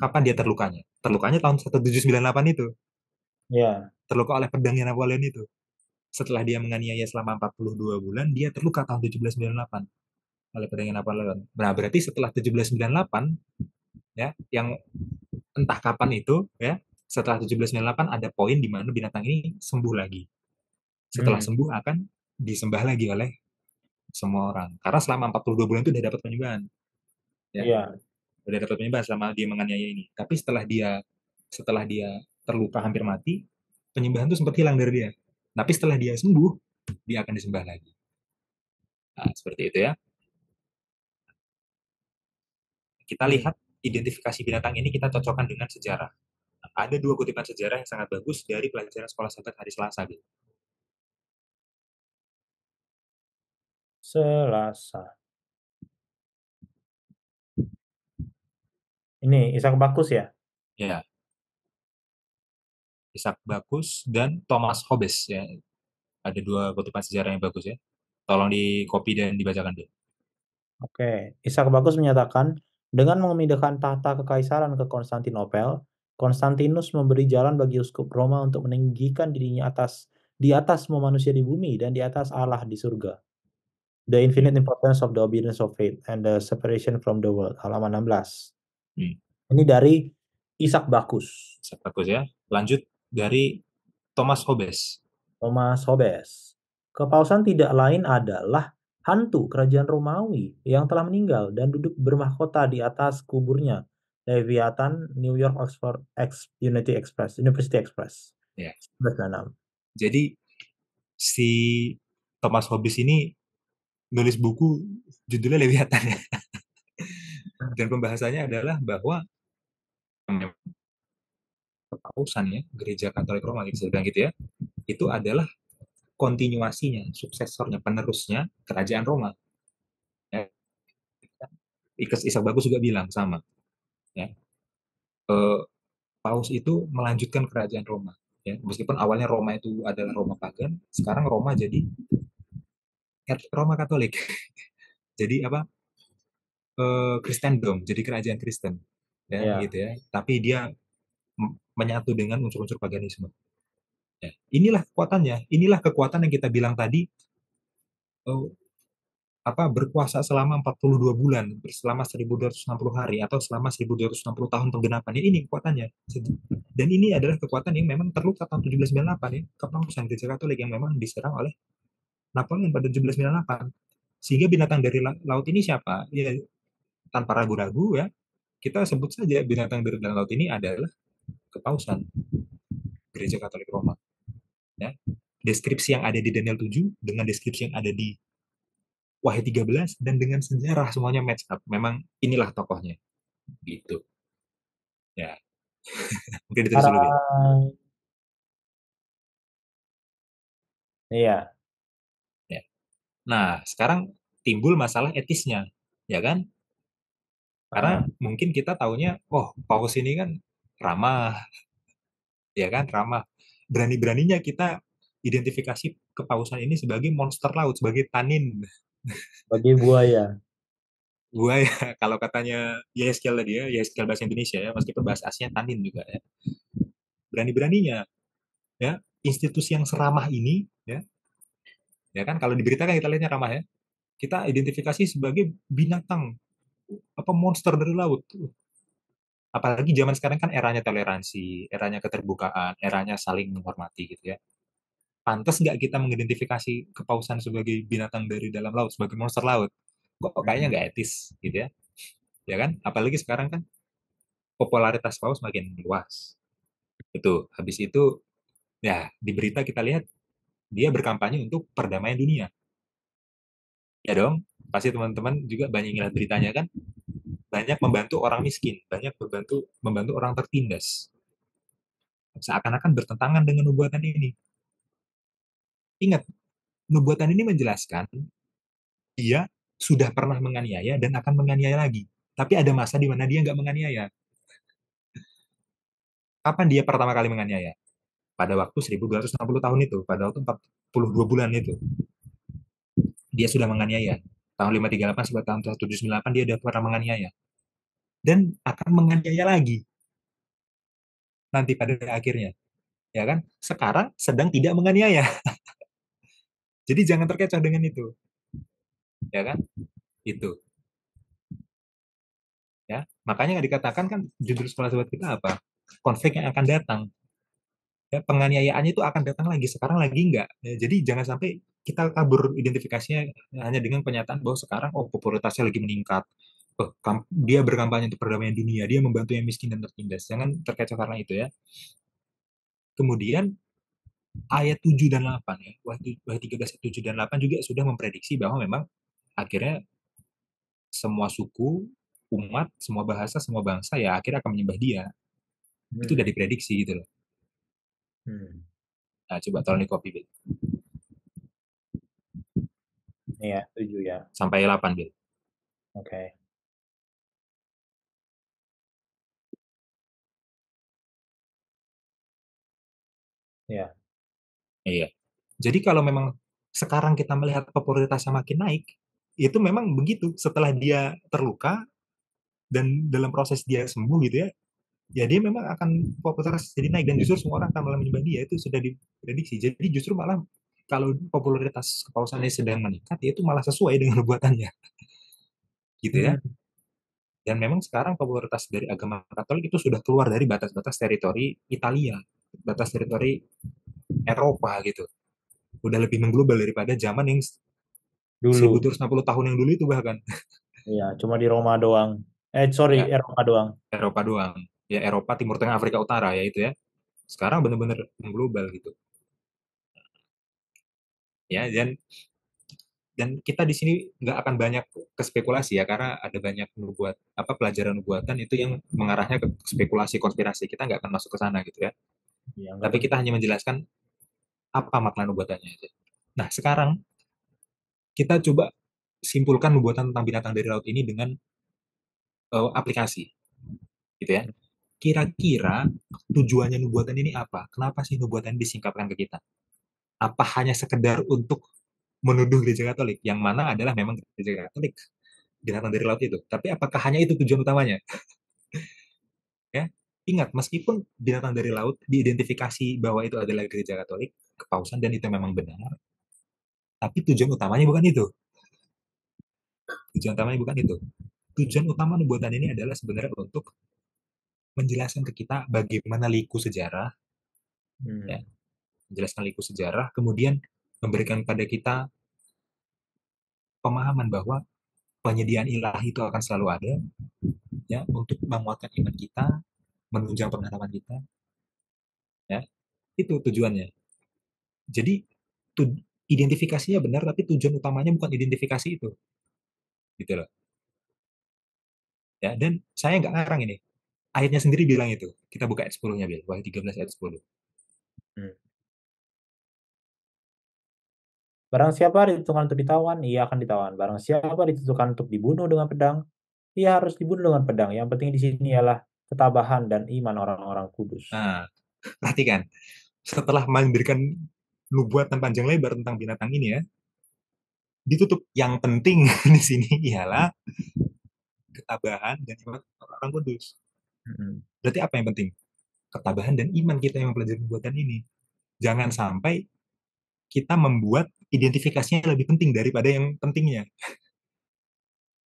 kapan dia terlukanya? Terlukanya tahun 1798 itu. Ya. Terluka oleh pedangnya Napoleon itu. Setelah dia menganiaya selama 42 bulan, dia terluka tahun 1798 oleh pedangnya Napoleon. Nah, berarti setelah 1798, ya, yang entah kapan itu, ya, setelah 1798 ada poin di mana binatang ini sembuh lagi. Setelah Hmm. sembuh akan disembah lagi oleh semua orang. Karena selama 42 bulan itu udah dapat penyembahan, ya. Ya. Udah dapat penyembahan selama dia menganiaya ini. Tapi setelah dia terluka hampir mati, penyembahan itu sempat hilang dari dia. Tapi setelah dia sembuh, dia akan disembah lagi. Nah, seperti itu ya. Kita Hmm. lihat identifikasi binatang ini kita cocokkan dengan sejarah. Nah, ada dua kutipan sejarah yang sangat bagus dari pelajaran sekolah sahabat hari Selasa gitu. Selasa. Ini Ishak Bakus ya? Ya, Ishak Bakus dan Thomas Hobbes ya. Ada dua kutipan sejarah yang bagus ya. Tolong di copy dan dibacakan deh. Oke, Ishak Bagus menyatakan, dengan memindahkan tahta kekaisaran ke Konstantinopel, Konstantinus memberi jalan bagi uskup Roma untuk meninggikan dirinya di atas semua manusia di bumi dan di atas Allah di surga. The Hmm. Infinite Importance of the Obedience of Faith and the Separation from the World, halaman 16. Hmm. Ini dari Ishak Bakus. Ishak Bakus ya. Lanjut dari Thomas Hobbes. Thomas Hobbes. Kepausan tidak lain adalah hantu kerajaan Romawi yang telah meninggal dan duduk bermahkota di atas kuburnya. Leviathan, New York Oxford University Express. Ya. 1996. Jadi si Thomas Hobbes ini nulis buku judulnya Leviathan ya. Dan pembahasannya adalah bahwa kepausan ya, Gereja Katolik Roma gitu, saya bilang gitu ya, itu adalah kontinuasinya, suksesornya, penerusnya kerajaan Roma. Ya. Ishak Bagus juga bilang sama. Ya. Eh, Paus itu melanjutkan kerajaan Roma. Ya. Meskipun awalnya Roma itu adalah Roma pagan, sekarang Roma jadi Roma Katolik. Jadi apa? Kristendom, jadi kerajaan Kristen. Ya, Ya. gitu ya. Tapi dia menyatu dengan unsur-unsur paganisme. Ya. Inilah kekuatannya. Inilah kekuatan yang kita bilang tadi, eh, apa berkuasa selama 42 bulan, selama 1260 hari atau selama 1260 tahun penggenapan. Ini kekuatannya. Dan ini adalah kekuatan yang memang terluka tahun 1798 ya, kepausan Gereja Katolik yang memang diserang oleh Napoleon pada 1798. Sehingga binatang dari laut ini siapa? Ya, tanpa ragu-ragu ya, kita sebut saja binatang dari dalam laut ini adalah kepausan Gereja Katolik Roma. Ya. Deskripsi yang ada di Daniel 7 dengan deskripsi yang ada di Wahyu 13 dan dengan sejarah semuanya match up. Memang inilah tokohnya. Gitu. Ya, mungkin ditulis dulu ya. Sekarang, iya. Ya. Nah, sekarang timbul masalah etisnya, ya kan? Karena Ah, mungkin kita taunya, oh, paus ini kan ramah, ya kan? Ramah. Berani-beraninya kita identifikasi kepausan ini sebagai monster laut, sebagai tanin. bagi buaya. Buaya, kalau katanya Yeskel tadi ya, Yeskel bahasa Indonesia ya, meskipun bahasa aslinya tanin juga ya. Berani-beraninya, ya, institusi yang seramah ini, ya kan? Kalau diberitakan kita lihatnya ramah ya, kita identifikasi sebagai binatang, apa monster dari laut. Apalagi zaman sekarang kan eranya toleransi, eranya keterbukaan, eranya saling menghormati gitu ya. Pantas nggak kita mengidentifikasi kepausan sebagai binatang dari dalam laut, sebagai monster laut? Kok kayaknya Hmm. nggak etis gitu ya. Ya kan? Apalagi sekarang kan popularitas paus makin luas. Itu. Habis itu ya di berita kita lihat dia berkampanye untuk perdamaian dunia. Ya dong. Pasti teman-teman juga banyak ngeliat beritanya kan, banyak membantu orang miskin, banyak membantu membantu orang tertindas. Seakan-akan bertentangan dengan nubuatan ini. Ingat, nubuatan ini menjelaskan dia sudah pernah menganiaya dan akan menganiaya lagi. Tapi ada masa di mana dia nggak menganiaya. Kapan dia pertama kali menganiaya? Pada waktu 1260 tahun itu, pada waktu 42 bulan itu. Dia sudah menganiaya. Tahun 538 sampai tahun 178 dia sudah pernah menganiaya. Dan akan menganiaya lagi nanti pada akhirnya. Ya kan? Sekarang sedang tidak menganiaya. Jadi jangan terkecoh dengan itu. Ya kan? Itu. Ya. Makanya dikatakan kan judul sekolah sahabat kita apa? Konflik yang akan datang. Ya, penganiayaannya itu akan datang lagi, sekarang lagi enggak. Ya, jadi jangan sampai kita kabur identifikasinya hanya dengan pernyataan bahwa sekarang oh popularitasnya lagi meningkat. Oh, dia berkampanye untuk perdamaian dunia, dia membantu yang miskin dan tertindas. Jangan terkecoh karena itu ya. Kemudian ayat 7 dan 8 ya. Wahyu 13 ayat 7 dan 8 juga sudah memprediksi bahwa memang akhirnya semua suku, umat, semua bahasa, semua bangsa ya akhirnya akan menyembah dia. Itu udah Hmm. diprediksi gitu loh. Hmm. Nah, coba tolong di copy, Bill. Iya, setuju ya. Sampai 8, Bill. Oke. Ya. Iya. Jadi kalau memang sekarang kita melihat popularitasnya makin naik, itu memang begitu. Setelah dia terluka dan dalam proses dia sembuh gitu ya, ya dia memang akan popularitas jadi naik dan justru semua orang akan malah menyembah dia, itu sudah diprediksi. Jadi justru malah kalau popularitas kepausan ini sedang meningkat, ya itu malah sesuai dengan nubuatannya, gitu ya. Hmm. Dan memang sekarang popularitas dari agama Katolik itu sudah keluar dari batas-batas teritori Italia, batas teritori Eropa gitu. Udah lebih mengglobal daripada zaman yang Dulu. 1260 tahun yang dulu itu bahkan. Iya, cuma di Roma doang. Sorry, Ya, Eropa doang. Eropa doang. Ya Eropa, Timur Tengah, Afrika Utara ya itu ya. Sekarang benar-benar mengglobal gitu. Ya, dan kita di sini nggak akan banyak ke spekulasi ya karena ada banyak nubuat apa pelajaran nubuatan itu yang mengarahnya ke spekulasi konspirasi. Kita nggak akan masuk ke sana gitu ya. Iya, nggak Tapi kita penting. hanya menjelaskan apa makna nubuatannya aja. Nah, sekarang kita coba simpulkan nubuatan tentang binatang dari laut ini dengan aplikasi gitu ya. Kira-kira tujuannya nubuatan ini apa? Kenapa sih nubuatan ini disingkapkan ke kita? Apa hanya sekedar untuk menuduh gereja Katolik, yang mana adalah memang gereja Katolik binatang dari laut itu. Tapi apakah hanya itu tujuan utamanya? Ya, ingat meskipun binatang dari laut diidentifikasi bahwa itu adalah gereja Katolik, kepausan dan itu memang benar, tapi tujuan utamanya bukan itu. Tujuan utamanya bukan itu. Tujuan utama nubuatan ini adalah sebenarnya untuk menjelaskan ke kita bagaimana liku sejarah, ya, Hmm. menjelaskan liku sejarah, kemudian memberikan pada kita pemahaman bahwa penyediaan ilahi itu akan selalu ada, ya, untuk menguatkan iman kita, menunjang pengalaman kita, ya, itu tujuannya. Jadi tu- identifikasinya benar, tapi tujuan utamanya bukan identifikasi itu, gitu loh. Ya, dan saya nggak ngarang ini. Ayatnya sendiri bilang itu. Kita buka ayat 10-nya, Bil. Wahyu 13 ayat 10. Hmm. Barang siapa ditentukan untuk ditawan, ia akan ditawan. Barang siapa ditentukan untuk dibunuh dengan pedang, ia harus dibunuh dengan pedang. Yang penting di sini ialah ketabahan dan iman orang-orang kudus. Nah, perhatikan. Setelah memberikan nubuatan panjang lebar tentang binatang ini ya, ditutup. Yang penting di sini ialah ketabahan dan iman orang kudus. Hmm. Berarti apa yang penting? Ketabahan dan iman kita yang mempelajari nubuatan ini. Jangan sampai kita membuat identifikasinya lebih penting daripada yang pentingnya.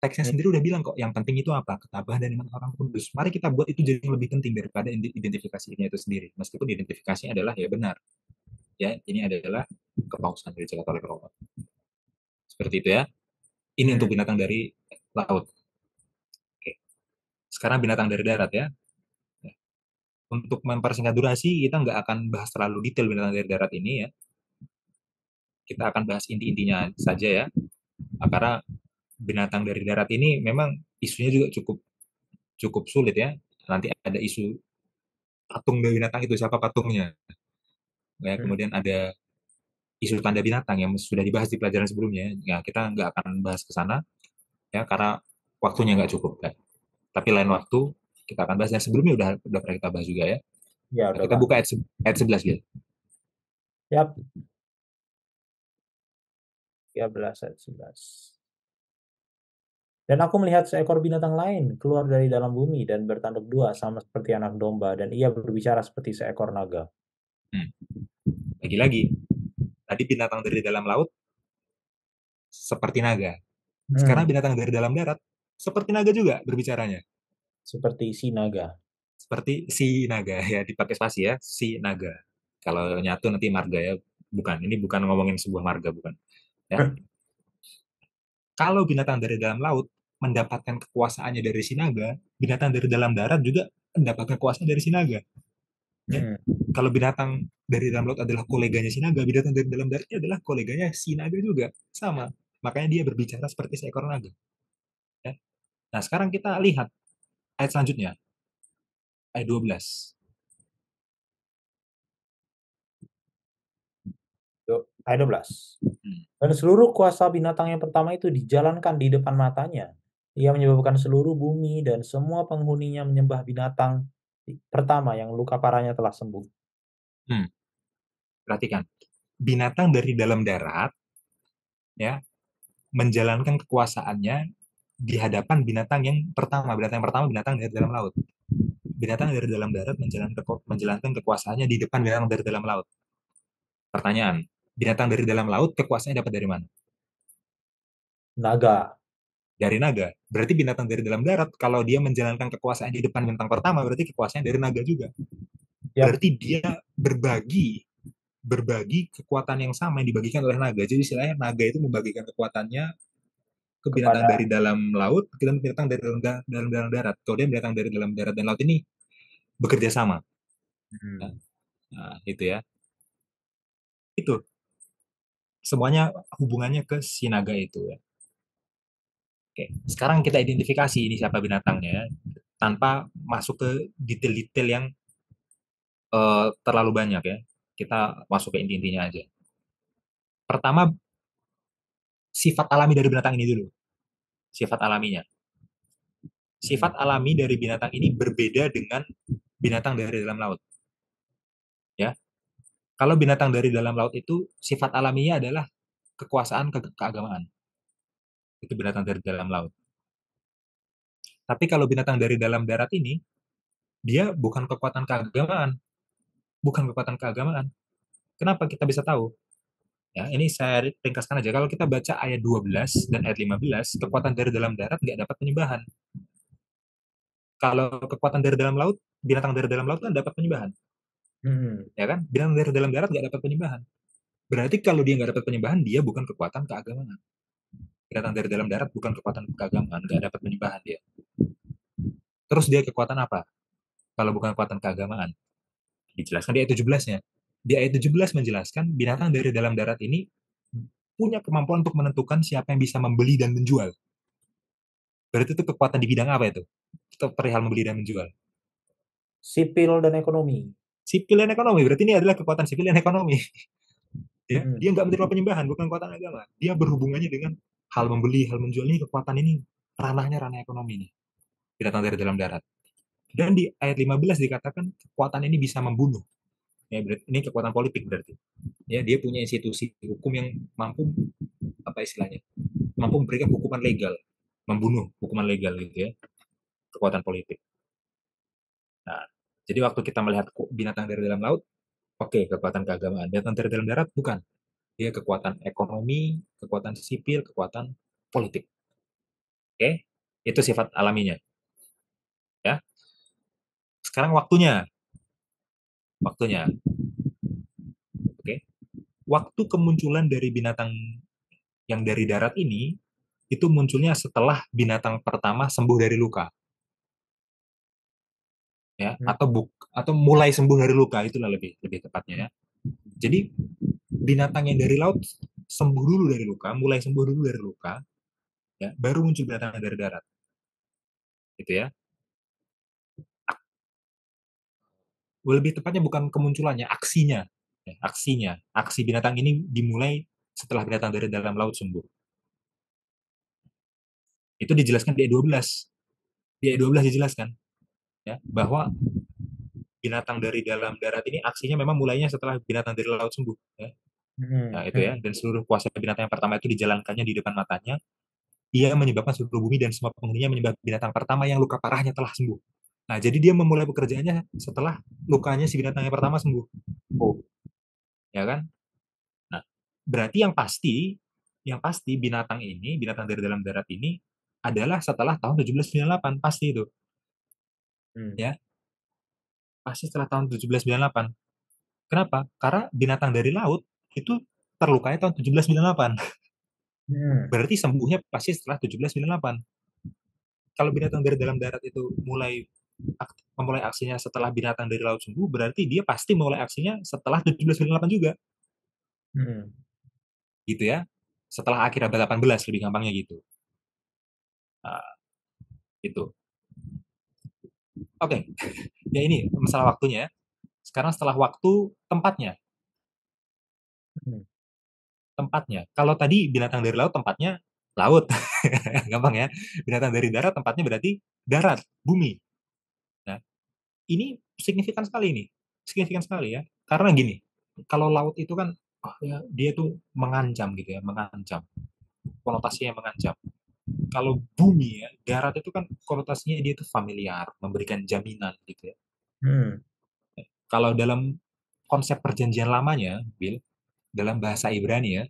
Teksnya Hmm. sendiri udah bilang kok, yang penting itu apa? Ketabahan dan iman orang kudus. Mari kita buat itu jadi yang lebih penting daripada identifikasinya itu sendiri. Meskipun identifikasinya adalah ya benar. Ya, ini adalah kepausan gereja Katolik Roma. Seperti itu ya. Ini Hmm. untuk binatang dari laut. Oke. Sekarang binatang dari darat ya. Untuk mempersingkat durasi, kita nggak akan bahas terlalu detail binatang dari darat ini ya. Kita akan bahas inti-intinya saja ya. Karena binatang dari darat ini memang isunya juga cukup cukup sulit ya. Nanti ada isu patung dari binatang itu, siapa patungnya. Ya, Hmm. kemudian ada isu tanda binatang yang sudah dibahas di pelajaran sebelumnya. Ya, kita nggak akan bahas ke sana ya karena waktunya nggak cukup kan. Tapi lain waktu kita akan bahas yang sebelumnya udah pernah kita bahas juga ya. Ya, Nah, udah kita Pak. buka ayat 11 gitu. Yap, 13 ayat 11. Dan aku melihat seekor binatang lain keluar dari dalam bumi dan bertanduk dua sama seperti anak domba, dan ia berbicara seperti seekor naga. Hmm. Lagi-lagi, tadi binatang dari dalam laut seperti naga. Sekarang Hmm. binatang dari dalam darat seperti naga juga berbicaranya. Seperti si naga. Seperti si naga ya, dipakai spasi ya, si naga. Kalau nyatu nanti marga ya. Bukan, ini bukan ngomongin sebuah marga bukan. Ya. Kalau binatang dari dalam laut mendapatkan kekuasaannya dari si naga, binatang dari dalam darat juga mendapatkan kekuasaan dari si naga. Ya. Hmm. Kalau binatang dari dalam laut adalah koleganya si naga, binatang dari dalam daratnya adalah koleganya si naga juga. Sama. Makanya dia berbicara seperti seekor naga. Ya. Nah, sekarang kita lihat ayat selanjutnya, ayat 12. Yuk, ayat 12. Hmm. Dan seluruh kuasa binatang yang pertama itu dijalankan di depan matanya. Ia menyebabkan seluruh bumi dan semua penghuninya menyembah binatang pertama yang luka parahnya telah sembuh. Hmm. Perhatikan, binatang dari dalam darat ya menjalankan kekuasaannya di hadapan binatang yang pertama. Binatang yang pertama binatang dari dalam laut. Binatang dari dalam darat menjalankan kekuasaannya di depan binatang dari dalam laut. Pertanyaan, binatang dari dalam laut kekuasaannya dapat dari mana? Naga. Dari naga. Berarti binatang dari dalam darat, kalau dia menjalankan kekuasaan di depan binatang pertama, berarti kekuasaannya dari naga juga. Yap, Berarti dia berbagi kekuatan yang sama yang dibagikan oleh naga. Jadi istilahnya naga itu membagikan kekuatannya ke binatang kepada dari dalam laut dan binatang dari dalam darat. Kemudian binatang dari dalam darat dan laut ini bekerja sama. hmm, Nah, itu ya. Itu semuanya hubungannya ke si naga itu ya. Oke, sekarang kita identifikasi ini siapa binatangnya ya, tanpa masuk ke detail-detail yang terlalu banyak ya. Kita masuk ke inti-intinya aja. Pertama, sifat alami dari binatang ini dulu. Sifat alaminya. hmm, Sifat alami dari binatang ini berbeda dengan binatang dari dalam laut. Ya, kalau binatang dari dalam laut itu sifat alaminya adalah kekuasaan keagamaan. Itu binatang dari dalam laut. Tapi kalau binatang dari dalam darat ini, dia bukan kekuatan keagamaan, bukan kekuatan keagamaan. Kenapa kita bisa tahu? Ya, ini saya ringkaskan aja. Kalau kita baca ayat 12 dan ayat 15, kekuatan dari dalam darat nggak dapat penyembahan. Kalau kekuatan dari dalam laut, binatang dari dalam laut kan dapat penyembahan. hmm, Ya kan? Binatang dari dalam darat nggak dapat penyembahan. Berarti kalau dia nggak dapat penyembahan, dia bukan kekuatan keagamaan. Binatang dari dalam darat bukan kekuatan keagamaan, nggak dapat penyembahan dia. Terus dia kekuatan apa? Kalau bukan kekuatan keagamaan? Dijelaskan di ayat 17-nya. Di ayat 17 menjelaskan binatang dari dalam darat ini punya kemampuan untuk menentukan siapa yang bisa membeli dan menjual. Berarti itu kekuatan di bidang apa itu? Itu perihal membeli dan menjual. sipil dan ekonomi. Sipil dan ekonomi. Berarti ini adalah kekuatan sipil dan ekonomi. Ya, Hmm, dia nggak menerima penyembahan, bukan kekuatan agama. Dia berhubungannya dengan hal membeli, hal menjual ini kekuatan ini ranahnya ranah ekonomi ini. Binatang dari dalam darat. Dan di ayat 15 dikatakan kekuatan ini bisa membunuh. Ya, berarti ini kekuatan politik berarti. Ya, dia punya institusi hukum yang mampu apa istilahnya? Mampu memberikan hukuman legal, membunuh hukuman legal gitu ya, kekuatan politik. Nah, jadi waktu kita melihat binatang dari dalam laut, oke, kekuatan keagamaan. Binatang dari dalam darat bukan. Dia kekuatan ekonomi, kekuatan sipil, kekuatan politik. Oke, itu sifat alaminya. Ya, sekarang waktunya, waktunya. Oke, waktu kemunculan dari binatang yang dari darat ini itu munculnya setelah binatang pertama sembuh dari luka, ya, hmm, atau mulai sembuh dari luka itulah lebih lebih tepatnya ya. Jadi binatang yang dari laut sembuh dulu dari luka, mulai sembuh dulu dari luka, ya, baru muncul binatang yang dari darat, gitu ya. Lebih tepatnya bukan kemunculannya, aksinya, ya, aksinya, aksi binatang ini dimulai setelah binatang dari dalam laut sembuh. Itu dijelaskan di ayat 12. Di ayat 12 dijelaskan ya bahwa binatang dari dalam darat ini aksinya memang mulainya setelah binatang dari laut sembuh ya. Nah, hmm, itu ya, hmm, dan seluruh kuasa binatang yang pertama itu dijalankannya di depan matanya. Ia menyebabkan seluruh bumi dan semua penghuninya menyembah binatang pertama yang luka parahnya telah sembuh. Nah, jadi dia memulai pekerjaannya setelah lukanya si binatang yang pertama sembuh, oh, ya kan? Nah, berarti yang pasti binatang ini, binatang dari dalam darat ini adalah setelah tahun 1798, pasti itu. hmm, Ya, pasti setelah tahun 1798. Kenapa? Karena binatang dari laut itu terlukanya tahun 1798. hmm, Berarti sembuhnya pasti setelah 1798. Kalau binatang dari dalam darat itu memulai aksinya setelah binatang dari laut sembuh, berarti dia pasti mulai aksinya setelah 1798 juga, hmm, gitu ya. Setelah akhir abad 18 lebih gampangnya gitu. Nah, itu. Oke, ya ini masalah waktunya. Sekarang setelah waktu, tempatnya. Hmm. Tempatnya. Kalau tadi binatang dari laut, tempatnya laut. Gampang ya. Binatang dari darat, tempatnya berarti darat, bumi. Nah, ini signifikan sekali ini. Signifikan sekali ya. Karena gini, kalau laut itu kan, oh ya, dia tuh mengancam gitu ya, mengancam. Konotasinya mengancam. Kalau bumi ya, darat itu kan konotasinya dia itu familiar, memberikan jaminan gitu ya. Hmm. Kalau dalam konsep perjanjian lamanya, Bill, dalam bahasa Ibrani ya,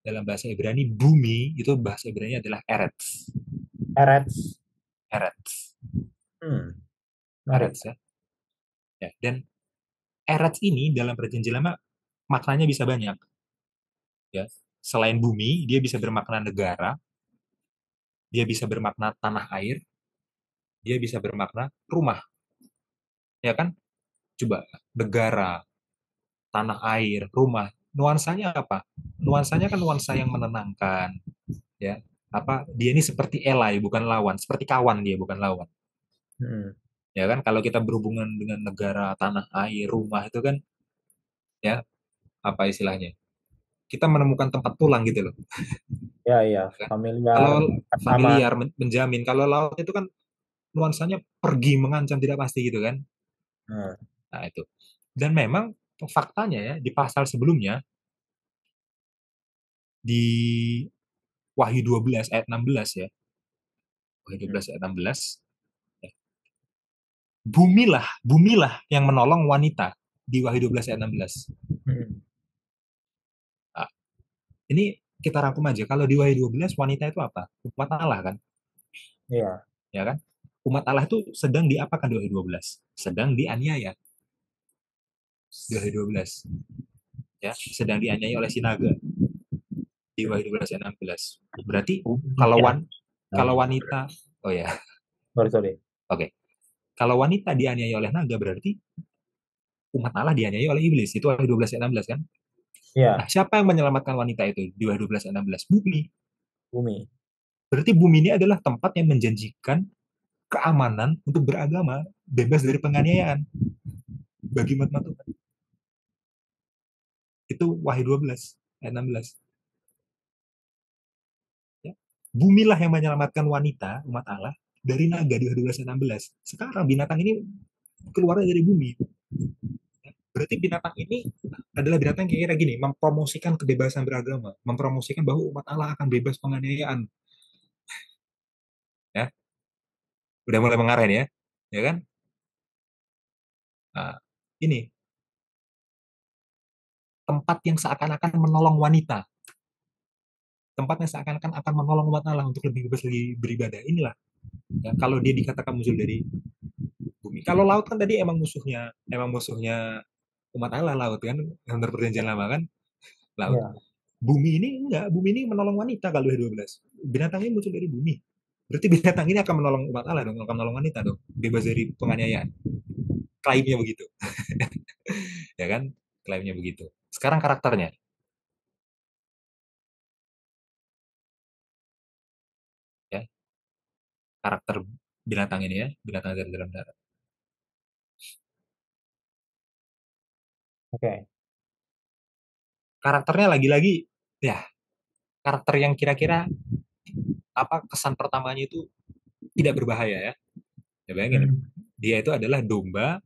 dalam bahasa Ibrani bumi itu bahasa Ibrani adalah Eretz. Eretz. Eretz. Hmm. Menarik. Eretz ya. Ya. Dan Eretz ini dalam perjanjian lama maknanya bisa banyak ya. Selain bumi, dia bisa bermakna negara, dia bisa bermakna tanah air, dia bisa bermakna rumah. Ya kan? Coba negara, tanah air, rumah. Nuansanya apa? Nuansanya kan nuansa yang menenangkan, ya. Apa? Dia ini seperti ally bukan lawan, seperti kawan dia bukan lawan. Hmm. Ya kan? Kalau kita berhubungan dengan negara, tanah air, rumah itu kan ya apa istilahnya? Kita menemukan tempat pulang gitu loh. Ya, ya, Ya kan? familiar, Kalau aman. familiar menjamin, kalau laut itu kan nuansanya pergi mengancam tidak pasti gitu kan. Nah. Nah, itu. Dan memang faktanya ya di pasal sebelumnya di Wahyu 12 ayat 16 ya. Wahyu Hmm. 12 ayat 16 ya. Bumilah yang menolong wanita di Wahyu 12 ayat 16. Hmm. Nah, ini kita rangkum aja. Kalau di Wahyu 12 wanita itu apa? Umat Allah kan? Iya. Ya kan? Umat Allah itu sedang diapakan di Wahyu 12? Sedang dianiaya di Wahyu 12. Ya, sedang dianiaya oleh si naga di Wahyu 12 ayat 16. Berarti kalau Iya. kalau wanita, oh ya, Sorry, sorry. oke. Okay. Kalau wanita dianiaya oleh naga berarti umat Allah dianiaya oleh iblis. Itu Wahyu 12 ayat 16 kan? Nah, Iya, siapa yang menyelamatkan wanita itu di Wahyu 12 ayat 16? Bumi. bumi. Berarti bumi ini adalah tempat yang menjanjikan keamanan untuk beragama, bebas dari penganiayaan bagi umat Tuhan. Itu Wahyu 12 ayat 16. Ya. Bumilah yang menyelamatkan wanita, umat Allah, dari naga di Wahyu 12 ayat 16. Sekarang binatang ini keluar dari bumi. Berarti binatang ini adalah binatang yang kira-kira gini, mempromosikan kebebasan beragama, mempromosikan bahwa umat Allah akan bebas penganiayaan. Ya, udah mulai mengarah ya, ya kan? Nah, ini tempat yang seakan-akan menolong wanita, tempat yang seakan-akan akan menolong umat Allah untuk lebih bebas lagi beribadah. Inilah ya, kalau dia dikatakan muncul dari bumi. Kalau laut kan tadi emang musuhnya umat Allah laut kan, yang perjanjian lama kan, laut. Iya. Bumi ini enggak, bumi ini menolong wanita kalau 12. Binatang ini muncul dari bumi. Berarti binatang ini akan menolong umat Allah dong, akan menolong wanita dong, bebas dari penganiayaan. Klaimnya begitu, ya kan? Klaimnya begitu. Sekarang karakternya, ya, karakter binatang ini ya, binatang dari dalam darat. Oke. Karakternya lagi-lagi, ya, karakter yang kira-kira apa kesan pertamanya itu tidak berbahaya ya. Ya bayangin, Hmm. dia itu adalah domba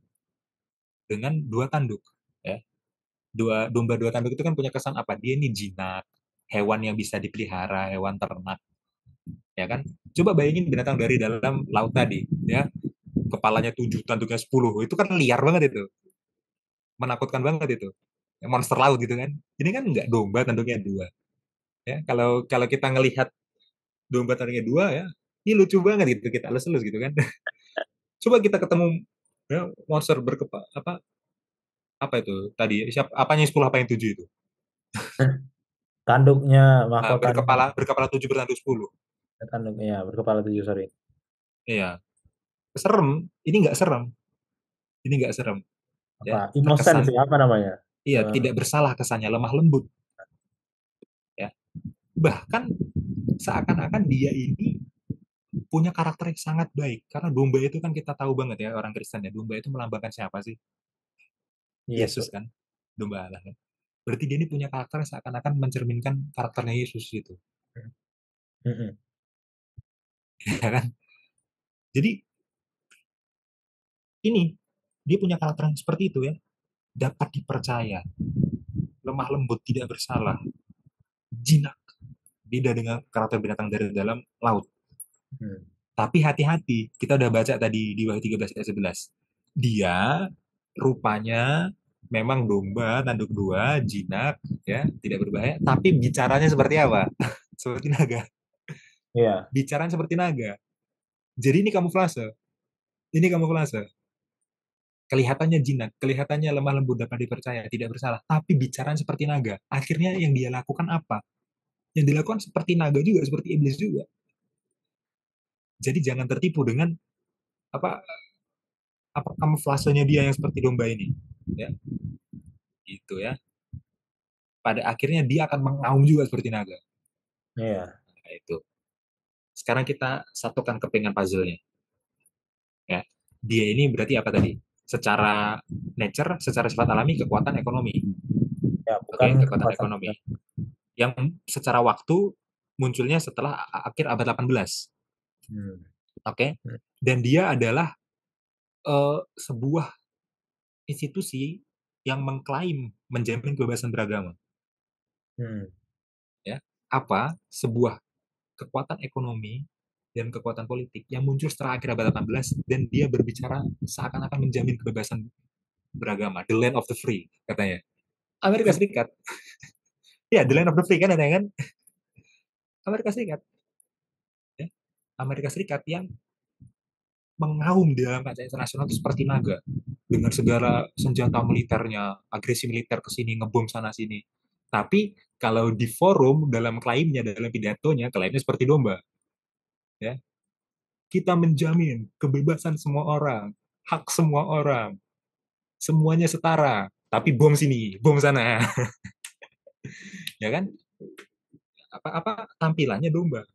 dengan dua tanduk, ya. Domba dua tanduk itu kan punya kesan apa? Dia ini jinak, hewan yang bisa dipelihara, hewan ternak, ya kan? Coba bayangin binatang dari dalam laut tadi, ya, kepalanya 7, tanduknya 10, itu kan liar banget itu, menakutkan banget itu, monster laut gitu kan. Ini kan nggak, domba tanduknya dua, ya. Kalau kalau kita ngelihat domba tanduknya dua ya, ini lucu banget gitu, kita elus-elus gitu kan. Coba kita ketemu ya, monster berkepala apa itu tadi, siapa apanya yang 10 apa yang 7 itu. Tanduknya, Nah, mahkotanya. berkepala 7 bertanduk 10. Tanduknya, ya, berkepala tujuh, sorry. Iya, serem. Ini nggak serem. Ini nggak serem. Apa? Ya, Innocent terkesan sih, apa namanya? iya Eh, tidak bersalah kesannya, lemah lembut. Ya, Bahkan seakan-akan dia ini punya karakter yang sangat baik. Karena domba itu kan kita tahu banget ya orang Kristen ya. Domba itu melambangkan siapa sih? Yesus Yesus. kan. Domba Allah kan. Berarti dia ini punya karakter yang seakan-akan mencerminkan karakternya Yesus itu. Mhm. Ya kan? Jadi ini dia punya karakter yang seperti itu ya. Dapat dipercaya, lemah lembut, tidak bersalah, jinak. Beda dengan karakter binatang dari dalam laut. Mhm. Tapi hati-hati, kita udah baca tadi di Wahyu 13 ayat 11. Dia rupanya memang domba, tanduk dua, jinak, ya, tidak berbahaya, tapi bicaranya seperti apa? Seperti naga. Iya. Bicaranya seperti naga. Jadi ini kamuflase. Ini kamuflase. Kelihatannya jinak, kelihatannya lemah lembut dapat dipercaya, tidak bersalah, tapi bicaranya seperti naga. Akhirnya yang dia lakukan apa? Yang dilakukan seperti naga juga, seperti iblis juga. Jadi jangan tertipu dengan apa apa kamuflasenya dia yang seperti domba ini, ya, gitu ya. Pada akhirnya dia akan mengaum juga seperti naga. Iya. Nah, itu. Sekarang kita satukan kepingan puzzle-nya, ya. Dia ini berarti apa tadi? Secara nature, secara sifat alami, kekuatan ekonomi. Ya, Oke, bukan kekuatan kekuasaan ekonomi. juga. Yang secara waktu munculnya setelah akhir abad 18. Hmm. Oke. Hmm. Dan dia adalah sebuah institusi yang mengklaim menjamin kebebasan beragama, Hmm. ya. Apa? Sebuah kekuatan ekonomi dan kekuatan politik yang muncul setelah akhir abad 18 dan dia berbicara seakan-akan menjamin kebebasan beragama, the land of the free katanya. Amerika Serikat. Ya, the land of the free kan katanya kan? Amerika Serikat, ya. Amerika Serikat yang mengaum di dalam kancah internasional itu seperti naga dengan segala senjata militernya, agresi militer ke sini, ngebom sana sini. Tapi kalau di forum dalam klaimnya, dalam pidatonya, klaimnya seperti domba, ya. Kita menjamin kebebasan semua orang, hak semua orang, semuanya setara. Tapi bom sini, bom sana, ya kan? Apa-apa tampilannya domba,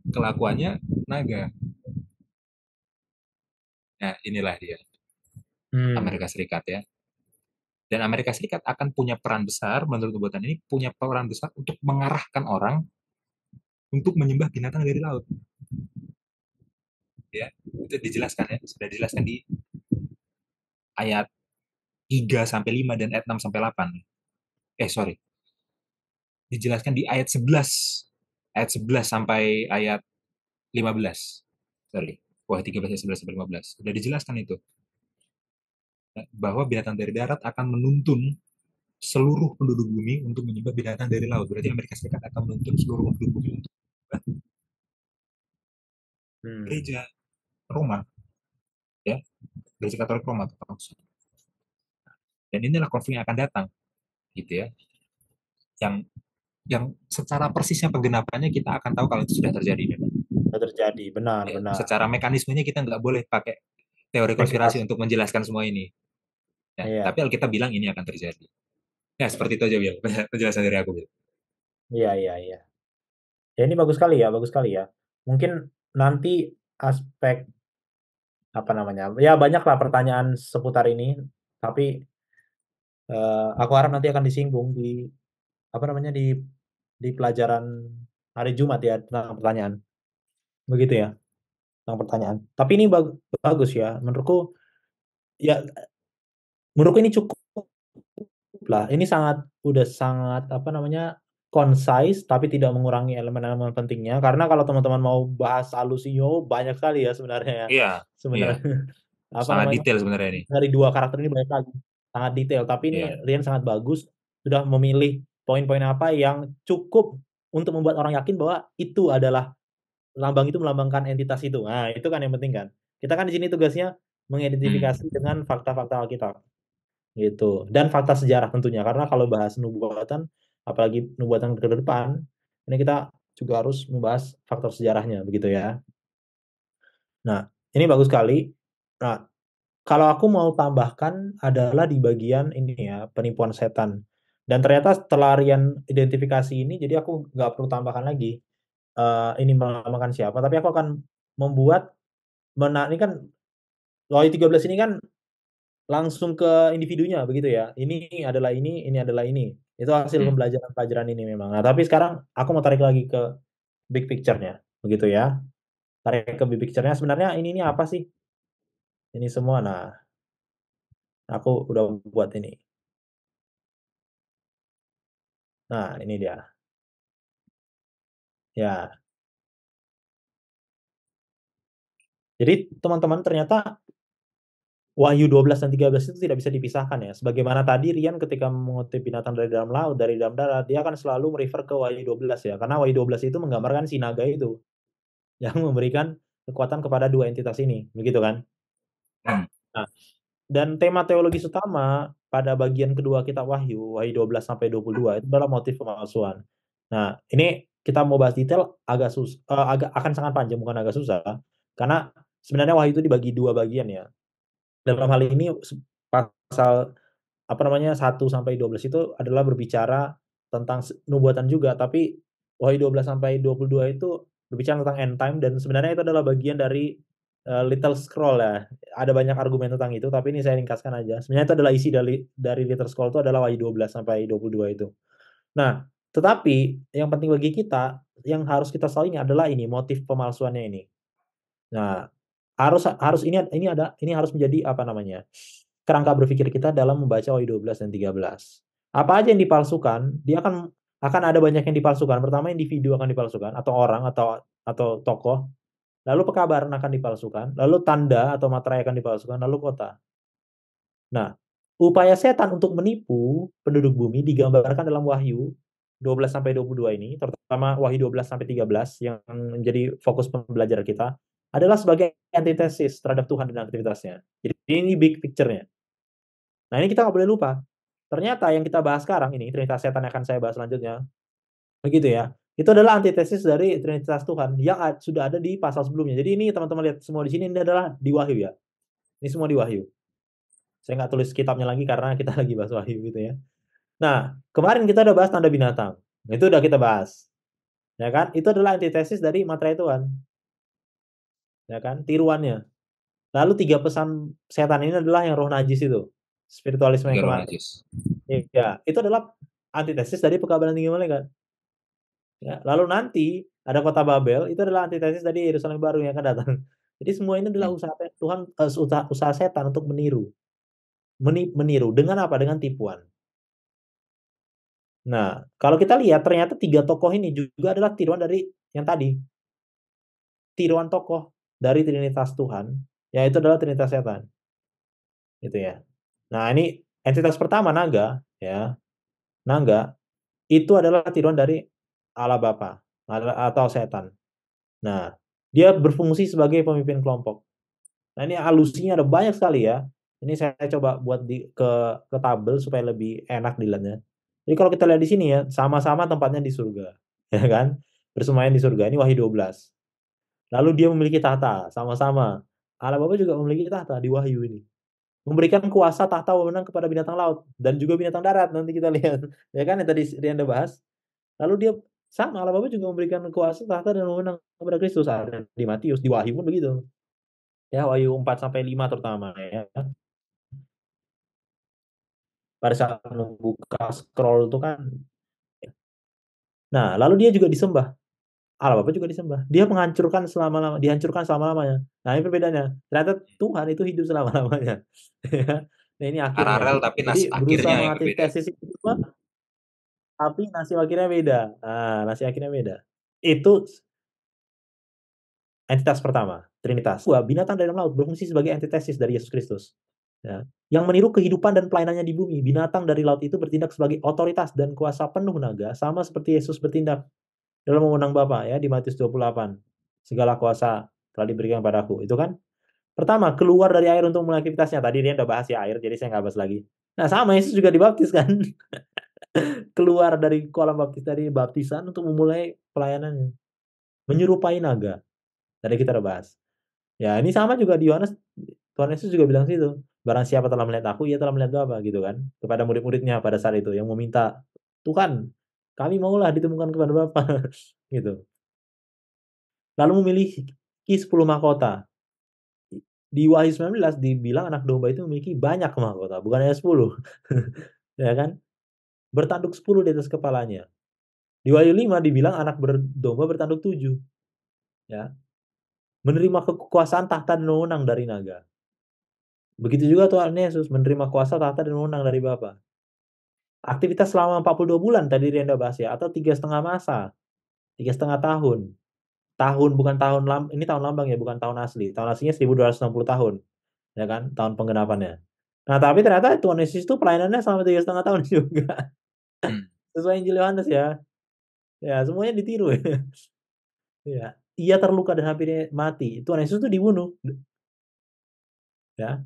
kelakuannya naga. Nah, inilah dia Amerika Hmm. Serikat ya. Dan Amerika Serikat akan punya peran besar menurut kebuatan ini punya peran besar untuk mengarahkan orang untuk menyembah binatang dari laut. Ya, itu dijelaskan ya, sudah dijelaskan di ayat 3 sampai 5 dan ayat 6 sampai 8. Sorry, dijelaskan di ayat 11. Ayat 11 sampai ayat 15. Sorry. Wah, 13 ayat 11 sampai 15. Sudah dijelaskan itu. Bahwa binatang dari darat akan menuntun seluruh penduduk bumi untuk menyembah binatang dari laut. Berarti Amerika Serikat akan menuntun seluruh penduduk bumi untuk menyembah Hmm. gereja Roma, ya, gereja Katolik Roma. Dan inilah konflik yang akan datang, gitu ya. Yang yang secara persisnya penggenapannya kita akan tahu kalau itu sudah terjadi memang. Sudah terjadi, benar, Ya, benar. secara mekanismenya kita nggak boleh pakai teori konspirasi Spekulasi. untuk menjelaskan semua ini. Ya, Iya. tapi Alkitab bilang ini akan terjadi. Ya, seperti itu aja, Bil. Penjelasan dari aku, Bil. Iya, iya, iya. Ya, ini bagus sekali ya, bagus sekali ya. Mungkin nanti aspek apa namanya? Ya banyaklah pertanyaan seputar ini, tapi aku harap nanti akan disinggung di apa namanya di pelajaran hari Jumat ya tentang pertanyaan. Begitu ya, tentang pertanyaan. Tapi ini bagus ya. Ya menurutku ini cukup lah. Ini udah sangat apa namanya? Concise tapi tidak mengurangi elemen-elemen pentingnya karena kalau teman-teman mau bahas alusio banyak sekali ya sebenarnya ya. Iya, iya. Sebenarnya apa Sangat namanya? detail sebenarnya ini. Dari 2 karakter ini banyak lagi, sangat detail. Tapi ini Iya. Rian sangat bagus, sudah memilih poin-poin apa yang cukup untuk membuat orang yakin bahwa itu adalah lambang itu melambangkan entitas itu. Nah, itu kan yang penting kan. Kita kan di sini tugasnya mengidentifikasi Hmm. dengan fakta-fakta Alkitab, gitu. Dan fakta sejarah tentunya, karena kalau bahas nubuatan, apalagi nubuatan ke depan, ini kita juga harus membahas faktor sejarahnya, begitu ya. Nah, ini bagus sekali. Nah, kalau aku mau tambahkan adalah di bagian ini ya, penipuan setan. Dan ternyata setelah Rian identifikasi ini, jadi aku nggak perlu tambahkan lagi ini melambangkan siapa, tapi aku akan membuat ini kan Wahyu 13 ini kan langsung ke individunya begitu ya. Ini adalah ini adalah ini. Itu hasil Hmm. pembelajaran ini memang. Nah, tapi sekarang aku mau tarik lagi ke big picture-nya, begitu ya. Tarik ke big picture-nya sebenarnya ini apa sih? Ini semua. Nah, aku udah buat ini. Nah, ini dia. Ya. Jadi teman-teman ternyata Wahyu 12 dan 13 itu tidak bisa dipisahkan ya. Sebagaimana tadi Rian ketika mengutip binatang dari dalam laut, dari dalam darat, dia akan selalu merefer ke Wahyu 12 ya. Karena Wahyu 12 itu menggambarkan si naga itu yang memberikan kekuatan kepada dua entitas ini, begitu kan? Hmm. Nah, dan tema teologis utama pada bagian kedua kitab Wahyu, Wahyu 12 sampai 22 itu adalah motif pemalsuan. Nah, ini kita mau bahas detail agak akan sangat panjang, bukan agak susah. Karena sebenarnya Wahyu itu dibagi dua bagian ya. Dalam hal ini pasal apa namanya 1 sampai 12 itu adalah berbicara tentang nubuatan juga, tapi Wahyu 12 sampai 22 itu berbicara tentang end time dan sebenarnya itu adalah bagian dari Little Scroll ya. Ada banyak argumen tentang itu, tapi ini saya ringkaskan aja. Sebenarnya itu adalah isi dari Little Scroll itu adalah Wahyu 12 sampai 22 itu. Nah, tetapi yang penting bagi kita yang harus kita tahu ini adalah ini motif pemalsuannya ini. Nah, harus harus ini harus menjadi apa namanya? Kerangka berpikir kita dalam membaca Wahyu 12 dan 13. Apa aja yang dipalsukan, dia akan ada banyak yang dipalsukan. Pertama individu akan dipalsukan atau orang atau tokoh, lalu pekabaran akan dipalsukan, lalu tanda atau materai akan dipalsukan, lalu kota. Nah, upaya setan untuk menipu penduduk bumi digambarkan dalam Wahyu 12 sampai 22 ini, terutama Wahyu 12 sampai 13 yang menjadi fokus pembelajaran kita, adalah sebagai antitesis terhadap Tuhan dan aktivitasnya. Jadi ini big picture-nya. Nah, ini kita nggak boleh lupa. Ternyata yang kita bahas sekarang ini, Trinitas Setan yang akan saya bahas selanjutnya, begitu ya. Itu adalah antitesis dari Trinitas Tuhan yang sudah ada di pasal sebelumnya. Jadi ini teman-teman lihat semua di sini ini adalah di Wahyu ya. Ini semua di Wahyu. Saya nggak tulis kitabnya lagi karena kita lagi bahas Wahyu gitu ya. Nah, kemarin kita udah bahas tanda binatang. Itu udah kita bahas. Ya kan? Itu adalah antitesis dari materai Tuhan. Ya kan? Tiruannya. Lalu 3 pesan setan ini adalah yang roh najis itu. Spiritualisme yang Tiga roh kemarin. najis. Iya, itu adalah antitesis dari pekabaran tinggi malaikat. Ya, lalu nanti ada kota Babel, itu adalah antitesis dari Yerusalem baru yang akan datang. Jadi semua ini adalah Hmm. usaha Tuhan, usaha setan untuk meniru. Meniru dengan apa? Dengan tipuan. Nah, kalau kita lihat ternyata 3 tokoh ini juga adalah tiruan dari yang tadi. Tiruan tokoh dari Trinitas Tuhan, yaitu adalah Trinitas setan. Gitu ya. Nah, ini entitas pertama naga, ya. Naga itu adalah tiruan dari Allah Bapa atau setan. Nah, dia berfungsi sebagai pemimpin kelompok. Nah, ini alusinya ada banyak sekali ya. Ini saya coba buat ke tabel supaya lebih enak dilihatnya. Jadi kalau kita lihat di sini ya, sama-sama tempatnya di surga, ya kan? Bersemayam di surga. Ini Wahyu 12. Lalu dia memiliki tahta, sama-sama. Allah Bapa juga memiliki tahta di Wahyu ini. Memberikan kuasa tahta wewenang kepada binatang laut dan juga binatang darat nanti kita lihat. Ya kan yang tadi Anda bahas. Lalu dia sama Allah Bapa juga memberikan kuasa tahta dan wewenang kepada Kristus. Ada di Matius, di Wahyu pun begitu. Ya, Wahyu 4 sampai 5 terutama ya. Pada saat membuka scroll itu kan. Nah, lalu dia juga disembah. Allah Bapa juga disembah. Dia dihancurkan selama-lamanya. Nah, ini perbedaannya. Ternyata Tuhan itu hidup selama-lamanya. Nah, ini akhirnya. Paralel tapi Jadi berusaha akhirnya yang berbeda. mengantitesis itu semua, tapi nasib akhirnya beda. Nah, nasib akhirnya beda. Itu entitas pertama, Trinitas. Dua, binatang dari dalam laut berfungsi sebagai antitesis dari Yesus Kristus. Ya. Yang meniru kehidupan dan pelayanannya di bumi. Binatang dari laut itu bertindak sebagai otoritas dan kuasa penuh naga, sama seperti Yesus bertindak dalam memenang Bapa ya di Matius 28. Segala kuasa telah diberikan padaku. Itu kan pertama keluar dari air untuk mulai aktivitasnya. Tadi dia udah bahas ya air, jadi saya nggak bahas lagi. Nah sama Yesus juga dibaptis kan. Keluar dari kolam baptis dari baptisan untuk memulai pelayanannya. Menyerupai naga. Tadi kita udah bahas. Ya ini sama juga di Yohanes. Tuhan Yesus juga bilang situ. Barang siapa telah melihat aku, ia telah melihat Bapa, gitu kan. Kepada murid-muridnya pada saat itu yang meminta, "Tuhan, kami maulah ditemukan kepada Bapa." Gitu. Lalu memiliki 10 mahkota. Di Wahyu 19 dibilang anak domba itu memiliki banyak mahkota, bukan hanya 10. Ya kan? Bertanduk 10 di atas kepalanya. Di Wahyu 5 dibilang anak domba bertanduk 7, ya. Menerima kekuasaan, tahta, dan wewenang dari naga. Begitu juga Tuhan Yesus menerima kuasa, tahta, dan wewenang dari Bapa. Aktivitas selama 42 bulan tadi Rianda bahas ya, atau 3,5 masa, 3,5 tahun. Tahun bukan tahun ini tahun lambang ya, bukan tahun asli. Tahun aslinya 1260 tahun, ya kan, tahun penggenapannya. Nah, tapi ternyata Tuhan Yesus itu pelayanannya selama 3,5 tahun juga. Hmm. Sesuai Injil Yohanes ya. Ya, semuanya ditiru ya. Ya. Ia terluka dan hampir mati. Tuhan Yesus itu dibunuh, ya.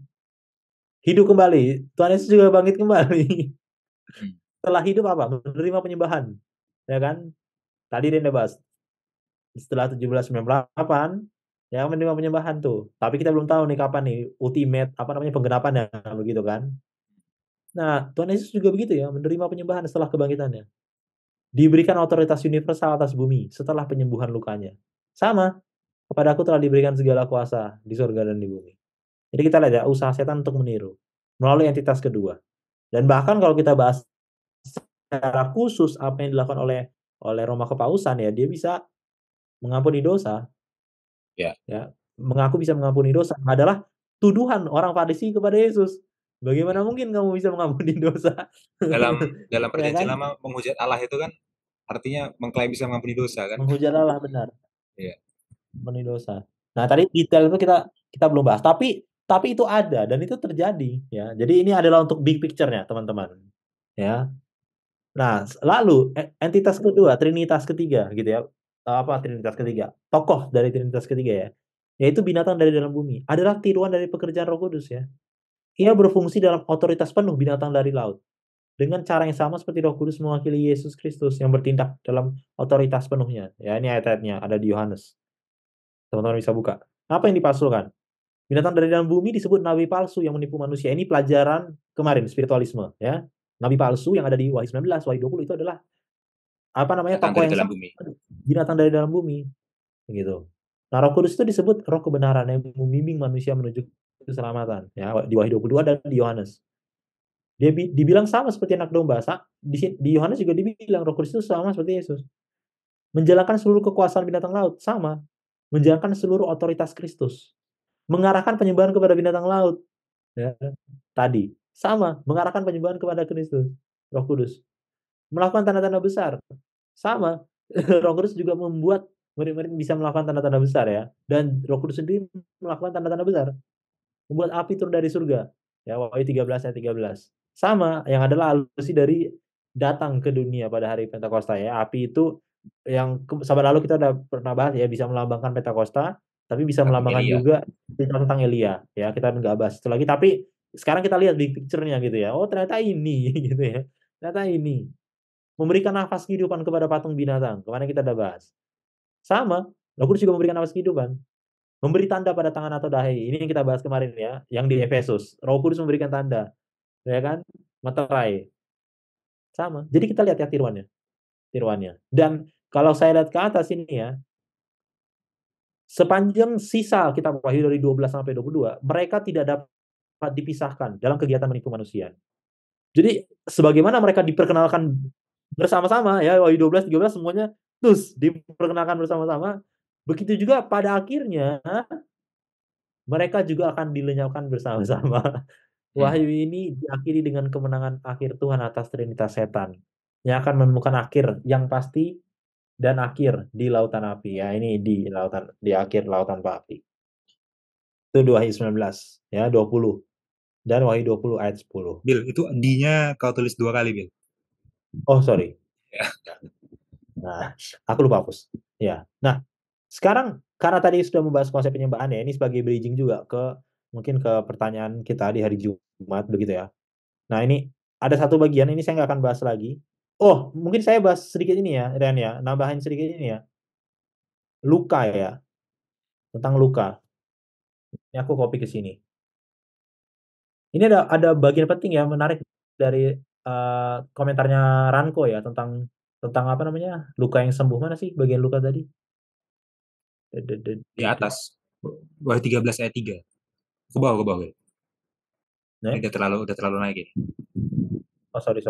Hidup kembali. Tuhan Yesus juga bangkit kembali. Hmm. Setelah hidup apa? Menerima penyembahan, ya kan? Tadi dia udah bahas. Setelah 1798, ya menerima penyembahan tuh. Tapi kita belum tahu nih kapan nih ultimate apa namanya penggerapannya, begitu kan. Nah, Tuhan Yesus juga begitu ya, menerima penyembahan setelah kebangkitannya. Diberikan otoritas universal atas bumi setelah penyembuhan lukanya. Sama, kepada aku telah diberikan segala kuasa di surga dan di bumi. Jadi kita lihat ya, usaha setan untuk meniru melalui entitas kedua. Dan bahkan kalau kita bahas secara khusus apa yang dilakukan oleh oleh Roma Kepausan ya, dia bisa mengampuni dosa. Ya. Ya, mengaku bisa mengampuni dosa adalah tuduhan orang Farisi kepada Yesus. Bagaimana mungkin kamu bisa mengampuni dosa? Dalam dalam Ya perjanjian kan? lama menghujat Allah itu kan artinya mengklaim bisa mengampuni dosa kan? Menghujat Allah, benar, Iya. mengampuni dosa. Nah, tadi detail itu kita belum bahas, tapi itu ada dan itu terjadi ya. Jadi ini adalah untuk big picture-nya, teman-teman. Ya. Nah, lalu entitas kedua, trinitas ketiga gitu ya. Apa trinitas ketiga? Tokoh dari trinitas ketiga ya. Yaitu binatang dari dalam bumi. Adalah tiruan dari pekerjaan Roh Kudus ya. Ia berfungsi dalam otoritas penuh binatang dari laut. Dengan cara yang sama seperti Roh Kudus mewakili Yesus Kristus yang bertindak dalam otoritas penuhnya. Ya, ini ayat-ayatnya ada di Yohanes. Teman-teman bisa buka. Apa yang dipalsukan? Binatang dari dalam bumi disebut nabi palsu yang menipu manusia. Ini pelajaran kemarin, spiritualisme. Ya. Nabi palsu yang ada di Wahyu 19, Wahyu 20 itu adalah apa namanya Datang tokoh dari yang dalam sama, bumi. binatang dari dalam bumi gitu. Nah, Roh Kudus itu disebut roh kebenaran yang membimbing manusia menuju keselamatan ya, di Wahyu 22 dan di Yohanes. Dia dibilang sama seperti anak domba. Di Yohanes juga dibilang Roh Kudus itu sama seperti Yesus. Menjalankan seluruh kekuasaan binatang laut sama. Menjalankan seluruh otoritas Kristus. Mengarahkan penyembahan kepada binatang laut ya. Tadi sama, mengarahkan penyembahan kepada Kristus, Roh Kudus. Melakukan tanda-tanda besar. Sama. Roh Kudus juga membuat murid-murid bisa melakukan tanda-tanda besar ya. Dan Roh Kudus sendiri melakukan tanda-tanda besar. Membuat api turun dari surga. Ya, Wahyu 13 ayat 13. Sama, yang adalah alusi dari datang ke dunia pada hari Pentakosta ya. Api itu yang sahabat lalu kita udah pernah bahas ya, bisa melambangkan Pentakosta, tapi bisa Datang melambangkan Elia. juga cerita tentang Elia ya. Kita nggak bahas itu lagi, tapi sekarang kita lihat big picture-nya gitu ya. Oh, ternyata ini gitu ya. Ternyata ini memberikan nafas kehidupan kepada patung binatang. Kemarin kita udah bahas. Sama, Roh Kudus juga memberikan nafas kehidupan. Memberi tanda pada tangan atau dahi. Ini yang kita bahas kemarin ya, yang di Efesus. Roh Kudus memberikan tanda, ya kan? Materai. Sama. Jadi kita lihat ya tiruannya, tiruannya. Dan kalau saya lihat ke atas ini ya, sepanjang sisa kitab Wahyu dari 12 sampai 22, mereka tidak dapat dipisahkan dalam kegiatan menipu manusia. Jadi sebagaimana mereka diperkenalkan bersama-sama ya, Wahyu 12, 13 semuanya terus diperkenalkan bersama-sama, begitu juga pada akhirnya mereka juga akan dilenyapkan bersama-sama. Hmm. Wahyu ini diakhiri dengan kemenangan akhir Tuhan atas trinitas setan yang akan menemukan akhir yang pasti dan akhir di lautan api ya, ini di akhir lautan api. Itu Wahyu 19 ya 20 dan Wahyu 20 ayat 10. Bil, itu D-nya kau tulis 2 kali, Bil. Oh, sorry. Ya. Nah, aku lupa hapus. Ya. Nah, sekarang karena tadi sudah membahas konsep penyembahan ya, ini sebagai bridging juga ke mungkin ke pertanyaan kita di hari Jumat begitu ya. Nah, ini ada satu bagian ini saya nggak akan bahas lagi. Oh, mungkin saya bahas sedikit ini ya, Rian ya, nambahin sedikit ini ya. Luka ya, tentang luka. Ini aku copy ke sini. Ini ada bagian penting ya, menarik dari komentarnya Ranko ya tentang tentang apa namanya luka yang sembuh, mana sih bagian luka tadi? Di atas. Wahyu 13 ayat 3. Ke bawah. Ini Nih, udah terlalu naik ini. oh sorry.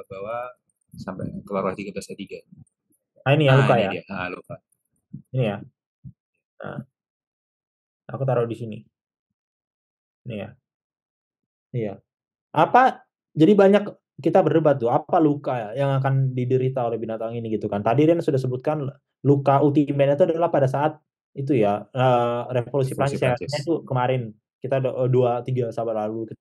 Bahwa sampai keluar Wahyu 13 ayat 3. Nah ini ya Nah, luka ini ya, dia. Ah, lupa. ini ya. Nah, aku taruh di sini. Ini ya, iya. Apa? Jadi banyak kita berdebat tuh apa luka ya yang akan diderita oleh binatang ini gitu kan. Tadi Ren sudah sebutkan luka ultimate itu adalah pada saat itu ya revolusi Revolusi Prancis ya. Prancis. Itu kemarin kita dua tiga sahabat lalu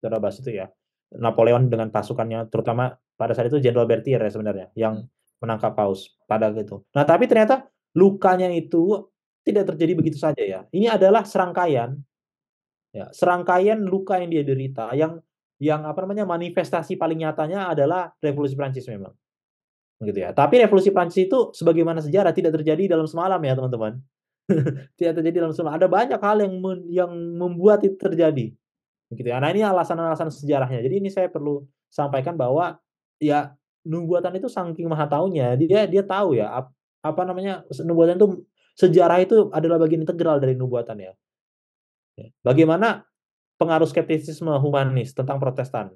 kita udah bahas itu ya. Napoleon dengan pasukannya terutama pada saat itu Jenderal Berthier ya sebenarnya yang menangkap Paus pada itu. Nah, tapi ternyata lukanya itu tidak terjadi begitu saja ya. Ini adalah serangkaian ya, serangkaian luka yang dia derita yang apa namanya manifestasi paling nyatanya adalah revolusi Prancis memang gitu ya. Tapi revolusi Prancis itu sebagaimana sejarah tidak terjadi dalam semalam ya, teman-teman. Tidak terjadi dalam semalam. Ada banyak hal yang membuat itu terjadi gitu ya. Nah, ini alasan-alasan sejarahnya. Jadi ini saya perlu sampaikan bahwa ya nubuatan itu saking maha taunya, dia dia tahu ya apa namanya nubuatan itu sejarah itu adalah bagian integral dari nubuatan ya. Bagaimana pengaruh skeptisisme humanis tentang Protestan.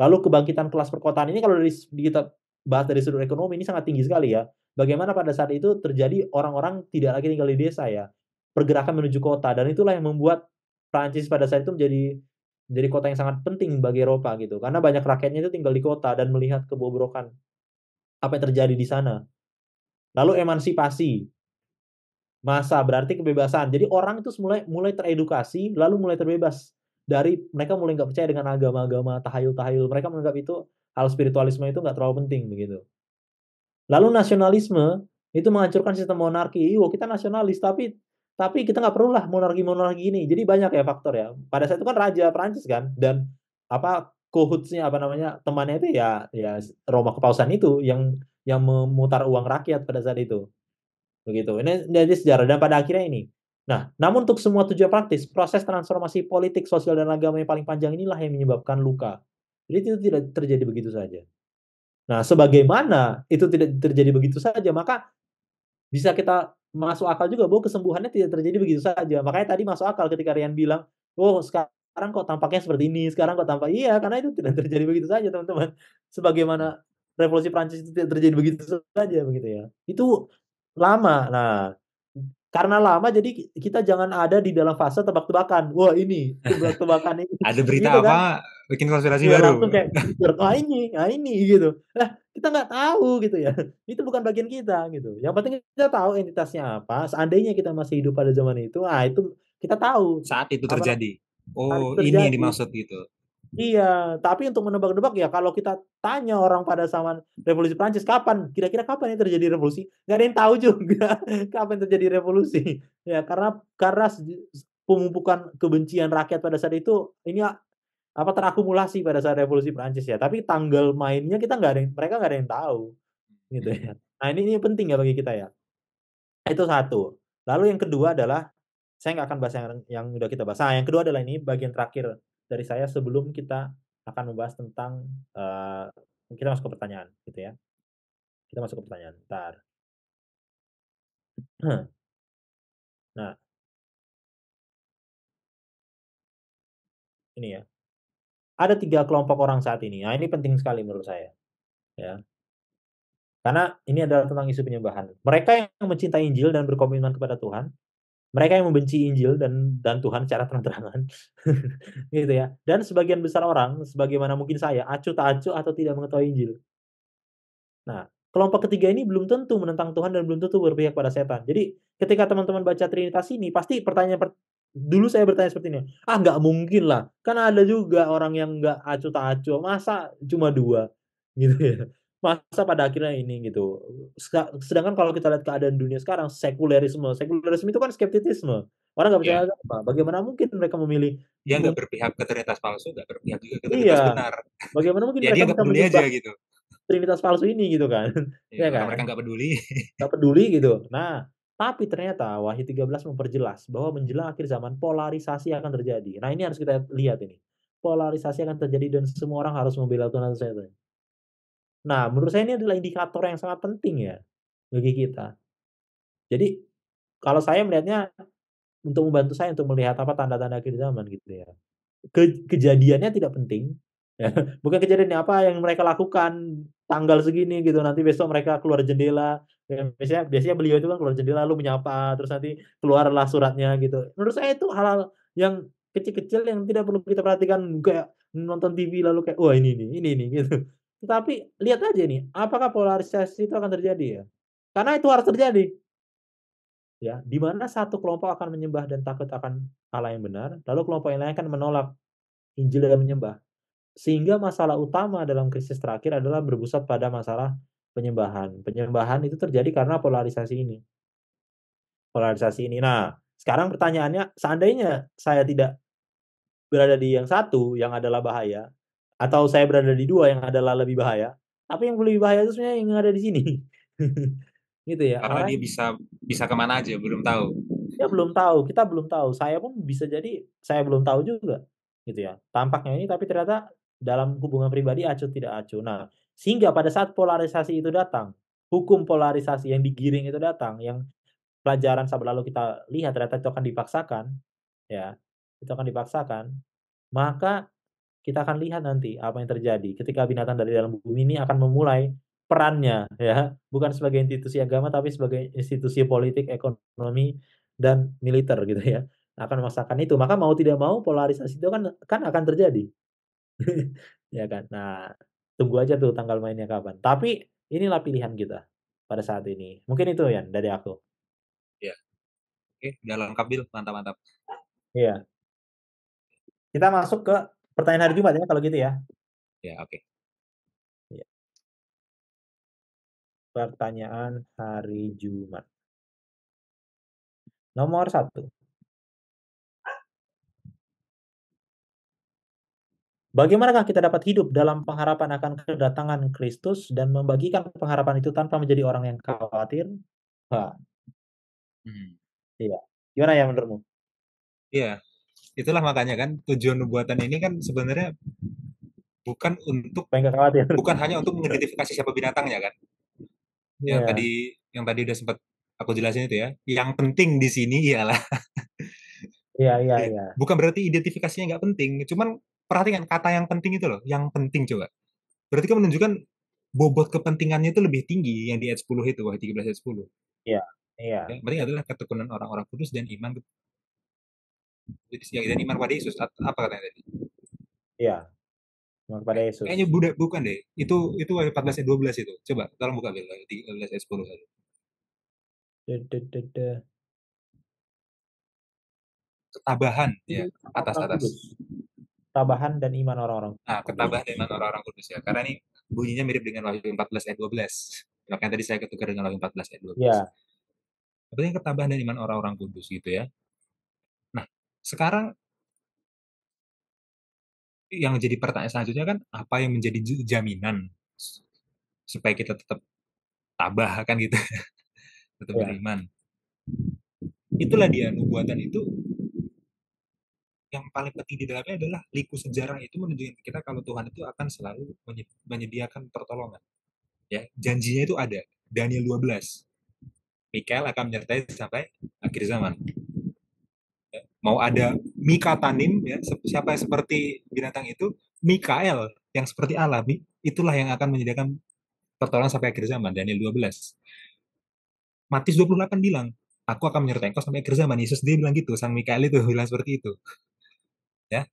Lalu kebangkitan kelas perkotaan ini kalau kita bahas dari sudut ekonomi ini sangat tinggi sekali ya. Bagaimana pada saat itu terjadi orang-orang tidak lagi tinggal di desa ya. Pergerakan menuju kota dan itulah yang membuat Prancis pada saat itu menjadi kota yang sangat penting bagi Eropa gitu. Karena banyak rakyatnya itu tinggal di kota dan melihat kebobrokan apa yang terjadi di sana. Lalu emansipasi masa berarti kebebasan. Jadi orang itu mulai mulai teredukasi, lalu mulai terbebas dari mereka mulai nggak percaya dengan agama-agama tahayul-tahayul. Mereka menganggap itu hal spiritualisme itu nggak terlalu penting begitu. Lalu nasionalisme itu menghancurkan sistem monarki. Wah, kita nasionalis tapi kita nggak perlulah monarki-monarki ini. Jadi banyak ya faktor ya. Pada saat itu kan raja Prancis kan dan apa kohutnya apa namanya temannya itu ya Roma kepausan itu yang memutar uang rakyat pada saat itu. Begitu. Ini dari sejarah dan pada akhirnya ini. Nah, namun untuk semua tujuan praktis, proses transformasi politik, sosial dan agama yang paling panjang inilah yang menyebabkan luka. Jadi itu tidak terjadi begitu saja. Nah, sebagaimana itu tidak terjadi begitu saja, maka bisa kita masuk akal juga bahwa kesembuhannya tidak terjadi begitu saja. Makanya tadi masuk akal ketika Rian bilang, "Oh, sekarang kok tampaknya seperti ini, sekarang kok tampak." Iya, karena itu tidak terjadi begitu saja, teman-teman. Sebagaimana revolusi Prancis itu tidak terjadi begitu saja begitu ya. Itu lama. Nah, karena lama jadi kita jangan ada di dalam fase tebak-tebakan. Wah, ini tebak-tebakan ini Ada berita gitu kan. apa? Bikin konspirasi Ya baru. langsung kayak nah ini gitu. Lah, kita nggak tahu gitu ya. Itu bukan bagian kita gitu. Yang penting kita tahu entitasnya apa. Seandainya kita masih hidup pada zaman itu, ah itu kita tahu Saat itu apa terjadi. hal Oh, itu ini yang terjadi. dimaksud gitu. Iya, tapi untuk menebak-nebak ya kalau kita tanya orang pada zaman revolusi Prancis kapan, kira-kira kapan ini terjadi revolusi? Nggak ada yang tahu juga kapan terjadi revolusi. Ya karena pemumpukan kebencian rakyat pada saat itu ini apa terakumulasi pada saat revolusi Prancis ya. Tapi tanggal mainnya kita nggak ada yang, mereka nggak ada yang tahu gitu ya. Nah ini penting ya bagi kita ya. Itu satu. Lalu yang kedua adalah saya nggak akan bahas yang udah kita bahas. Nah, yang kedua adalah ini bagian terakhir dari saya sebelum kita akan membahas tentang kita masuk ke pertanyaan gitu ya. Kita masuk ke pertanyaan. Ntar. Nah, ini ya. Ada tiga kelompok orang saat ini. Nah, ini penting sekali menurut saya. Ya. Karena ini adalah tentang isu penyembahan. Mereka yang mencintai Injil dan berkomitmen kepada Tuhan, mereka yang membenci Injil dan Tuhan secara terang-terangan, gitu ya. Dan sebagian besar orang, sebagaimana mungkin saya, acuh tak acuh atau tidak mengetahui Injil. Nah, kelompok ketiga ini belum tentu menentang Tuhan dan belum tentu berpihak pada setan. Jadi, ketika teman-teman baca Trinitas ini, pasti dulu saya bertanya seperti ini, "Ah, nggak mungkin lah, kan ada juga orang yang nggak acuh tak acuh, masa cuma dua?" Gitu ya. Masa pada akhirnya ini gitu. Sedangkan kalau kita lihat keadaan dunia sekarang, sekulerisme. Sekulerisme itu kan skeptisisme. Orang nggak percaya Ya, agama. Bagaimana mungkin mereka memilih dia nggak mem berpihak ke Trinitas palsu, nggak berpihak juga ke iya, Trinitas benar. bagaimana mungkin Ya dia mereka nggak bisa peduli aja menyembah gitu. Trinitas palsu ini gitu kan, Ya, ya karena kan? mereka nggak peduli. Nggak peduli gitu. Nah, Tapi ternyata Wahyu 13 memperjelas bahwa menjelang akhir zaman polarisasi akan terjadi. Nah, ini harus kita lihat ini. Polarisasi akan terjadi dan semua orang harus membela Tuhan atau setan. Nah, menurut saya ini adalah indikator yang sangat penting ya bagi kita. Jadi kalau saya melihatnya untuk membantu saya untuk melihat apa tanda-tanda akhir zaman gitu ya. Kejadiannya tidak penting, ya, bukan kejadiannya apa yang mereka lakukan tanggal segini gitu, nanti besok mereka keluar jendela, ya biasanya biasanya beliau itu kan keluar jendela lalu menyapa, terus nanti keluarlah suratnya gitu. Menurut saya itu hal-hal yang kecil-kecil yang tidak perlu kita perhatikan, kayak nonton TV lalu kayak, "Wah ini nih," gitu. Tetapi lihat aja nih, apakah polarisasi itu akan terjadi ya? Karena itu harus terjadi, ya, di mana satu kelompok akan menyembah dan takut akan Allah yang benar, lalu kelompok yang lain akan menolak Injil dan menyembah. Sehingga masalah utama dalam krisis terakhir adalah berpusat pada masalah penyembahan. Penyembahan itu terjadi karena polarisasi ini. Nah, sekarang pertanyaannya, seandainya saya tidak berada di yang satu yang adalah bahaya, atau saya berada di 2 yang adalah lebih bahaya, tapi yang lebih bahaya itu sebenarnya yang ada di sini. Gitu ya, Karena dia makanya bisa bisa kemana aja, belum tahu. dia belum tahu, kita belum tahu, saya pun bisa jadi saya belum tahu juga, gitu ya. Tampaknya ini tapi ternyata dalam hubungan pribadi acuh tidak acuh. Nah, sehingga pada saat polarisasi itu datang, hukum polarisasi yang digiring itu datang, yang pelajaran sahabat lalu kita lihat ternyata itu akan dipaksakan, ya, itu akan dipaksakan, maka kita akan lihat nanti apa yang terjadi ketika binatang dari dalam bumi ini akan memulai perannya ya, bukan sebagai institusi agama tapi sebagai institusi politik, ekonomi, dan militer gitu ya, akan memaksakan itu. Maka mau tidak mau polarisasi itu kan kan akan terjadi, ya kan. Nah, tunggu aja tuh tanggal mainnya kapan. Tapi inilah pilihan kita pada saat ini. Mungkin itu ya dari aku. Ya, oke, udah lengkap Bil, mantap mantap. Iya, kita masuk ke pertanyaan hari Jumat ya kalau gitu ya. Ya, oke. Iya, pertanyaan hari Jumat. Nomor satu. Bagaimanakah kita dapat hidup dalam pengharapan akan kedatangan Kristus dan membagikan pengharapan itu tanpa menjadi orang yang khawatir? Wah, Hmm. iya. Gimana ya menurutmu? Iya, itulah makanya kan tujuan nubuatan ini kan sebenarnya bukan untuk Supaya nggak khawatir. bukan hanya untuk mengidentifikasi siapa binatangnya kan. Yang tadi Iya, yang tadi udah sempat aku jelasin itu ya. Yang penting di sini ialah iya iya ya, iya. bukan berarti identifikasinya nggak penting, cuman perhatikan kata yang penting itu loh, yang penting coba. Berarti kan menunjukkan bobot kepentingannya itu lebih tinggi yang di ayat 10 itu, wahai 13 ayat 10. Iya, iya, Ya, berarti adalah ketekunan orang-orang kudus dan iman dan iman pada Yesus. Apa katanya tadi? iya. Kepada Yesus. Kayaknya bukan deh. Itu wahai 14 ayat 12 itu. Coba tolong buka Bil, 13 ayat 10 tadi. Duh, duh, duh, duh. Ketabahan ya, Ini atas orang atas. kudus. Tabahan dan iman orang-orang Nah, kudus. ketabahan dan iman orang-orang kudus ya. Karena ini bunyinya mirip dengan Wahyu 14 ayat 12. Makanya tadi saya ketukar dengan Wahyu 14 ayat 12. Iya, Berarti ketabahan dan iman orang-orang kudus gitu ya. Nah, sekarang yang jadi pertanyaan selanjutnya kan apa yang menjadi jaminan supaya kita tetap tabah kan gitu, tetap iya, beriman. Itulah dia nubuatan itu yang paling penting di dalamnya adalah liku sejarah itu menunjukkan kita kalau Tuhan itu akan selalu menyediakan pertolongan. Ya, janjinya itu ada. Daniel 12. Mikael akan menyertai sampai akhir zaman. Ya, mau ada Mikatanim ya, siapa yang seperti binatang itu, Mikael yang seperti Allah, itulah yang akan menyediakan pertolongan sampai akhir zaman. Daniel 12. Matius 28 bilang, aku akan menyertai engkau sampai akhir zaman. Yesus dia bilang gitu, Sang Mikael itu bilang seperti itu. Ya,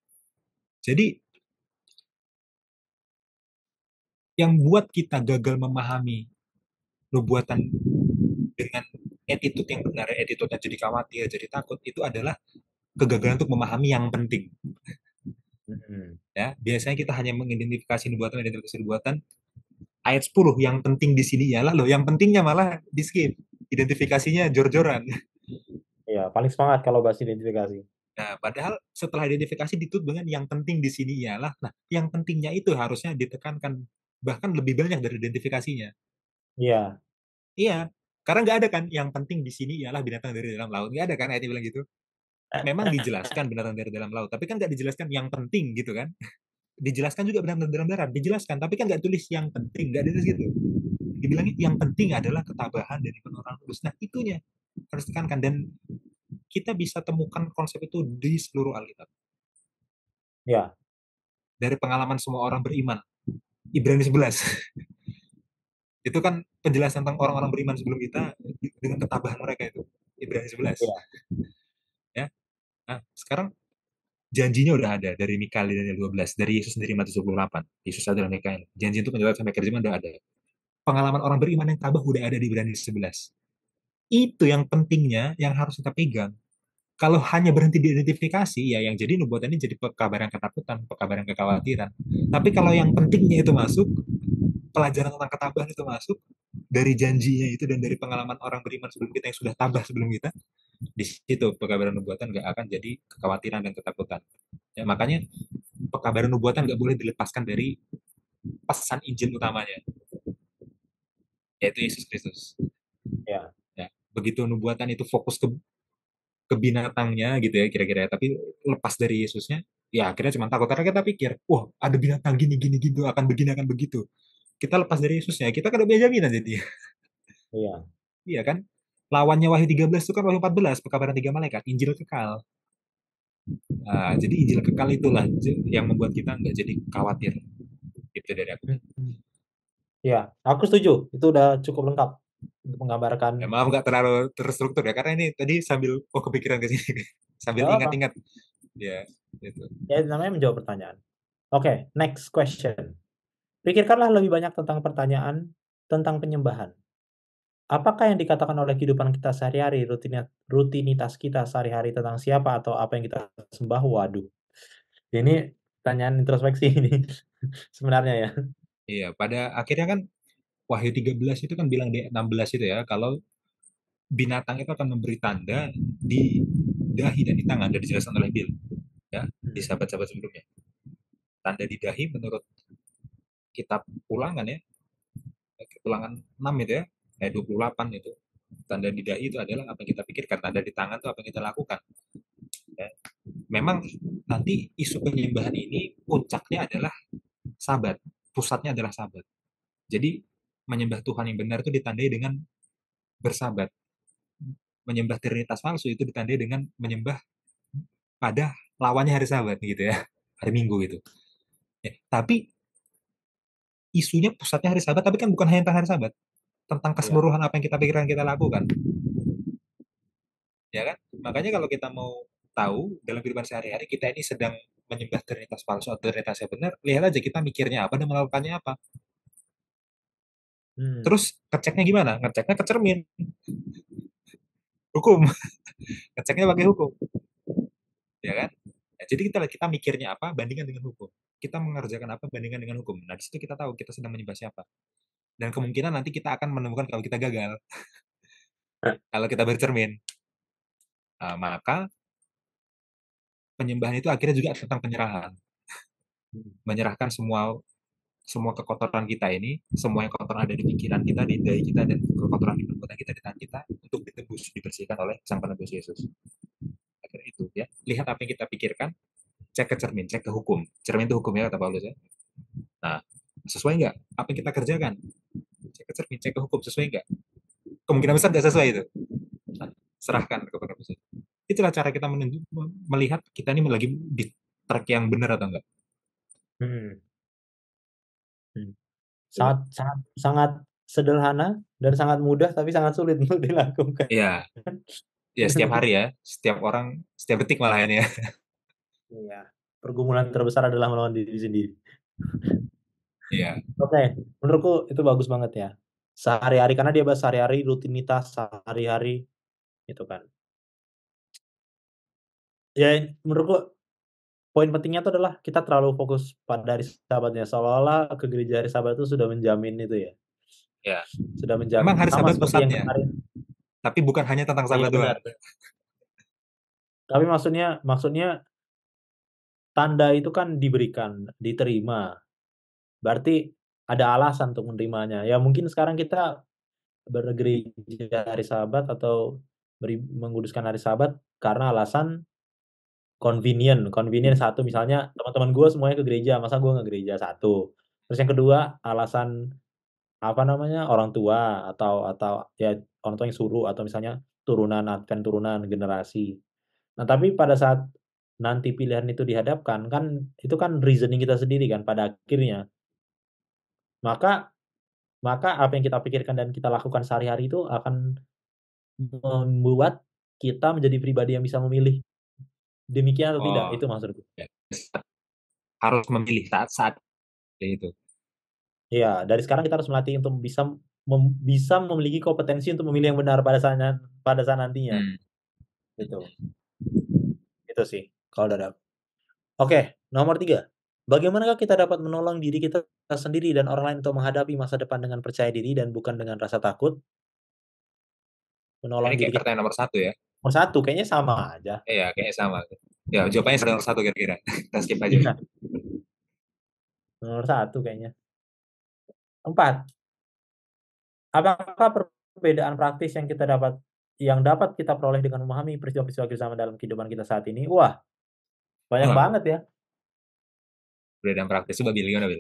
jadi yang buat kita gagal memahami nubuatan dengan attitude yang benar, attitude-nya jadi khawatir, jadi takut, itu adalah kegagalan untuk memahami yang penting. mhm, Ya, biasanya kita hanya mengidentifikasi nubuatan, identifikasi nubuatan. Ayat 10 yang penting di sini ialah loh, yang pentingnya malah di skip. Identifikasinya jor-joran. iya, paling semangat kalau bahas identifikasi. Nah, padahal setelah identifikasi ditutup dengan yang penting di sini ialah, nah, yang pentingnya itu harusnya ditekankan bahkan lebih banyak dari identifikasinya. Iya, Iya, Karena nggak ada kan yang penting di sini ialah binatang dari dalam laut. Nggak ada kan ayatnya bilang gitu. Memang dijelaskan binatang dari dalam laut, tapi kan nggak dijelaskan yang penting gitu kan. Dijelaskan juga binatang dalam darat, dijelaskan, tapi kan nggak tulis yang penting, nggak ditulis gitu. Dibilangnya yang penting adalah ketabahan dari orang lulus. Nah itunya harus tekankan, dan kita bisa temukan konsep itu di seluruh Alkitab. Ya, Dari pengalaman semua orang beriman. Ibrani 11. Itu kan penjelasan tentang orang-orang beriman sebelum kita dengan ketabahan mereka itu. Ibrani 11. ya, Ya. Nah, sekarang janjinya udah ada dari Mikael dan Daniel 12, dari Yesus sendiri Matius 28. Yesus adalah Mikael. Janji itu penjelasan sampai kerjaan udah ada. Pengalaman orang beriman yang tabah udah ada di Ibrani 11. Itu yang pentingnya yang harus kita pegang. Kalau hanya berhenti di identifikasi, ya yang jadi nubuatan ini jadi pekabaran ketakutan, pekabaran kekhawatiran. Tapi kalau yang pentingnya itu masuk, pelajaran tentang ketabahan itu masuk, dari janjinya itu dan dari pengalaman orang beriman sebelum kita yang sudah tabah sebelum kita, di situ pekabaran nubuatan nggak akan jadi kekhawatiran dan ketakutan. Ya, makanya pekabaran nubuatan nggak boleh dilepaskan dari pesan Injil utamanya, yaitu Yesus Kristus. ya. Ya, begitu nubuatan itu fokus ke binatangnya gitu ya kira-kira, tapi lepas dari Yesusnya, ya akhirnya cuma takut karena kita pikir, wah ada binatang gini gini gitu akan begini akan begitu. Kita lepas dari Yesusnya, kita kan udah punya jaminan jadi. Iya. Iya kan? Lawannya Wahyu 13 itu kan Wahyu 14, pekabaran tiga malaikat, Injil kekal. Nah, jadi Injil kekal itulah yang membuat kita nggak jadi khawatir. Itu dari aku. Hmm. Ya, aku setuju. Itu udah cukup lengkap untuk Ya, menggambarkan. maaf nggak terlalu terstruktur ya, karena ini tadi sambil kepikiran ke sini, sambil Gak apa. ingat-ingat. Ya, itu. Ya, namanya menjawab pertanyaan. Oke, next question. Pikirkanlah lebih banyak tentang pertanyaan tentang penyembahan. Apakah yang dikatakan oleh kehidupan kita sehari-hari, rutinitas kita sehari-hari tentang siapa atau apa yang kita sembah? Waduh, ini pertanyaan introspeksi ini sebenarnya ya. Iya, pada akhirnya kan Wahyu 13 itu kan bilang di 16 itu ya, kalau binatang itu akan memberi tanda di dahi dan di tangan, dan dijelaskan oleh Bill ya di Hmm. sahabat-sahabat sebelumnya. Tanda di dahi menurut kitab ulangan ya, ulangan 6 itu ya, ayat 28 itu. Tanda di dahi itu adalah apa yang kita pikirkan, tanda di tangan itu apa yang kita lakukan. Ya. Memang nanti isu penyembahan ini puncaknya adalah sabat, pusatnya adalah sabat. Jadi menyembah Tuhan yang benar itu ditandai dengan bersabat. Menyembah trinitas palsu itu ditandai dengan menyembah pada lawannya hari Sabat gitu ya, hari Minggu gitu. Ya, tapi isunya pusatnya hari Sabat, tapi kan bukan hanya tentang hari Sabat, tentang Iya. keseluruhan apa yang kita pikirkan kita lakukan, ya kan? Makanya kalau kita mau tahu dalam kehidupan sehari-hari kita ini sedang menyembah trinitas palsu atau trinitas yang benar, lihat aja kita mikirnya apa dan melakukannya apa. Hmm. Terus ngeceknya gimana? Ngeceknya ke cermin, hukum. Ngeceknya pakai hukum, ya kan? Ya, jadi kita mikirnya apa bandingkan dengan hukum. Kita mengerjakan apa bandingkan dengan hukum. Nah, di situ kita tahu kita sedang menyembah siapa. Dan kemungkinan nanti kita akan menemukan kalau kita gagal, kalau kita bercermin. Nah, maka penyembahan itu akhirnya juga tentang penyerahan. Hmm. Menyerahkan semua semua kekotoran kita ini, semua yang kotor ada di pikiran kita, di diri kita, dan kekotoran di perbuatan kita, di tangan kita, untuk ditebus, dibersihkan oleh Sang Penebus Yesus. Akhirnya itu ya. Lihat apa yang kita pikirkan, cek ke cermin, cek ke hukum. Cermin itu hukum ya, kata Paulus ya. Nah, sesuai nggak apa yang kita kerjakan? Cek ke cermin, cek ke hukum, sesuai nggak? Kemungkinan besar nggak sesuai itu. Nah, serahkan kepada Yesus. Itulah cara kita melihat kita ini lagi di track yang benar atau enggak. Hmm. Hmm. Coba. Sangat sangat sangat sederhana dan sangat mudah tapi sangat sulit untuk dilakukan. Iya, ya setiap hari ya, setiap orang, setiap detik malahan ya. Iya, pergumulan terbesar adalah melawan diri sendiri. Iya, Oke, menurutku itu bagus banget ya. Sehari-hari karena dia bahas sehari-hari, rutinitas sehari-hari gitu kan. Ya menurutku poin pentingnya itu adalah kita terlalu fokus pada hari Sabatnya, seolah-olah ke gereja hari Sabat itu sudah menjamin itu ya, ya. sudah Memang menjamin. hari Sama Sabat seperti yang pusatnya, kemarin. tapi bukan hanya tentang Iya Sabat doang. benar. Tapi maksudnya maksudnya tanda itu kan diberikan, diterima. Berarti ada alasan untuk menerimanya. Ya mungkin sekarang kita bergereja hari Sabat atau menguduskan hari Sabat karena alasan convenient satu misalnya teman-teman gue semuanya ke gereja, masa gue nggak gereja, satu. Terus yang kedua alasan apa namanya, orang tua atau ya orang tua yang suruh atau misalnya turunan Advent, turunan generasi. Nah, tapi pada saat nanti pilihan itu dihadapkan, kan itu kan reasoning kita sendiri kan pada akhirnya. Maka maka apa yang kita pikirkan dan kita lakukan sehari-hari itu akan membuat kita menjadi pribadi yang bisa memilih. Demikian atau tidak? Oh, Itu maksudku. ya. Harus memilih saat-saat itu. Iya, dari sekarang kita harus melatih untuk bisa memiliki kompetensi untuk memilih yang benar pada saat nantinya, Hmm. gitu. Itu sih kalau dari aku. Oke, nomor 3. Bagaimanakah kita dapat menolong diri kita sendiri dan orang lain untuk menghadapi masa depan dengan percaya diri dan bukan dengan rasa takut? Ini Menolong diri kayak kita. pertanyaan nomor 1 ya. Nomor 1 kayaknya sama aja. Iya, kayaknya sama. Ya, jawabannya nomor 1 kira-kira. Kita skip aja. Iya, nomor 1 kayaknya. 4. Apakah perbedaan praktis yang dapat kita peroleh dengan memahami peristiwa-peristiwa kebersamaan dalam kehidupan kita saat ini? Wah, banyak Wah, banget ya. perbedaan praktis. Coba Bil, gimana Bil?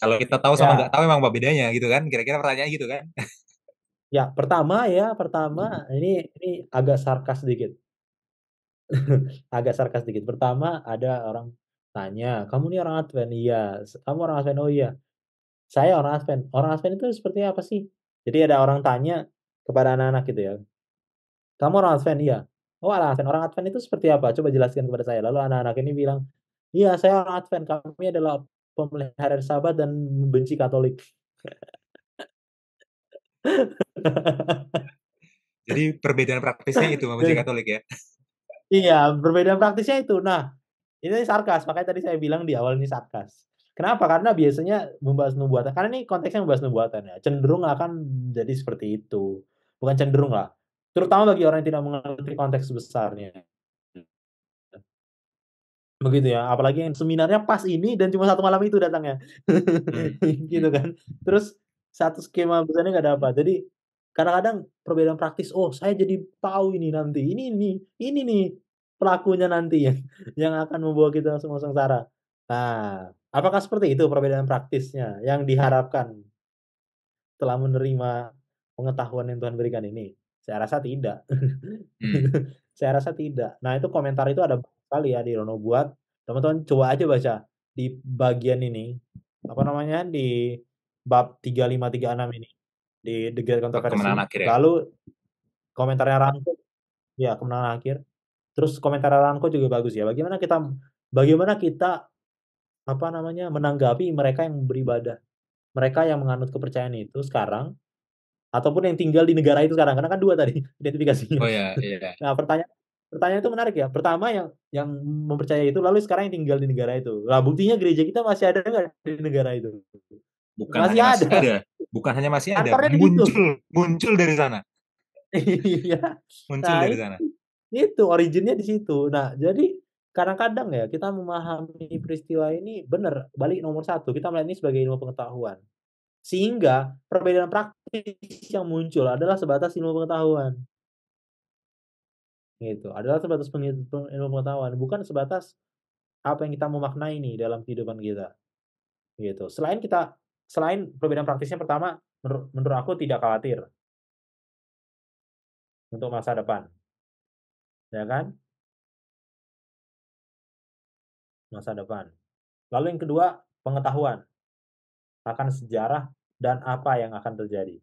Kalau kita tahu sama nggak Ya, tahu emang apa bedanya gitu kan? Kira-kira pertanyaannya gitu kan? pertama ini agak sarkas sedikit. Agak sarkas sedikit. Pertama ada orang tanya, "Kamu nih orang Advent?" "Iya." "Kamu orang Advent?" "Oh iya." "Saya orang Advent." "Orang Advent itu seperti apa sih?" Jadi ada orang tanya kepada anak-anak gitu ya, "Kamu orang Advent?" "Iya." "Oh, orang Advent. Orang Advent itu seperti apa? Coba jelaskan kepada saya." Lalu anak-anak ini bilang, "Iya, saya orang Advent. Kami adalah pemelihara Sabat dan membenci Katolik." Jadi perbedaan praktisnya itu membenci Jadi Katolik ya? iya, perbedaan praktisnya itu. Nah, ini sarkas, makanya tadi saya bilang di awal ini sarkas. Kenapa? Karena biasanya membahas nubuatan karena ini konteksnya membahas nubuatan ya, cenderung akan jadi seperti itu. Bukan cenderung lah, terutama bagi orang yang tidak mengerti konteks besarnya. Begitu ya, apalagi yang seminarnya pas ini dan cuma 1 malam itu datangnya. Hmm. Gitu kan. Terus satu skema besarnya nggak dapat. Jadi kadang-kadang perbedaan praktis, "Oh, saya jadi tahu ini nanti, ini nih pelakunya nanti yang akan membawa kita semua sengsara." Nah, apakah seperti itu perbedaan praktisnya yang diharapkan setelah menerima pengetahuan yang Tuhan berikan ini? Saya rasa tidak. Hmm. Saya rasa tidak. Nah, itu komentar itu ada banyak sekali ya di Rono Buat. Teman-teman coba aja baca di bagian ini, apa namanya, di bab 3536 ini, di The Great Kemenangan Controversy. akhir ya? Lalu komentarnya Ranko ya, Kemenangan Akhir. Terus komentar Ranko juga bagus ya, bagaimana kita, apa namanya, menanggapi mereka yang beribadah, mereka yang menganut kepercayaan itu sekarang ataupun yang tinggal di negara itu sekarang, karena kan 2 tadi identifikasinya. Oh ya, iya. Nah, pertanyaan itu menarik ya. Pertama yang mempercayai itu, lalu sekarang yang tinggal di negara itu. Lah, buktinya gereja kita masih ada nggak di negara itu? Bukan Masih hanya masih ada, ada, bukan hanya masih ada, kantornya di situ. muncul, muncul dari sana, Iya. muncul Nah, dari sana. itu originnya di situ. Nah, jadi kadang-kadang ya kita memahami peristiwa ini benar, balik nomor 1, kita melihat ini sebagai ilmu pengetahuan. Sehingga perbedaan praktis yang muncul adalah sebatas ilmu pengetahuan, gitu. Adalah sebatas ilmu pengetahuan, bukan sebatas apa yang kita memaknai nih dalam kehidupan kita, gitu. Selain perbedaan praktisnya pertama, menurut aku tidak khawatir untuk masa depan, ya kan, masa depan. Lalu yang kedua, pengetahuan akan sejarah dan apa yang akan terjadi.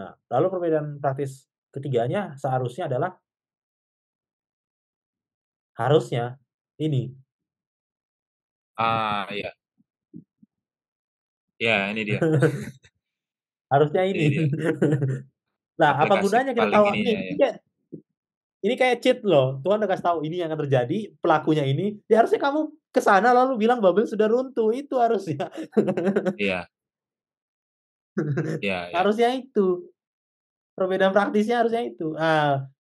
Nah, lalu perbedaan praktis ketiganya harusnya ini, Ah, iya. Ya, ini dia. harusnya ini. Ini dia. Nah, apa Aplikasi gunanya kita paling tahu ininya ya. ini kayak cheat loh, Tuhan udah kasih tahu ini yang akan terjadi, pelakunya ini, ya harusnya kamu ke sana lalu bilang Babel sudah runtuh, itu harusnya. Iya, iya, iya. Harusnya itu, perbedaan praktisnya harusnya itu.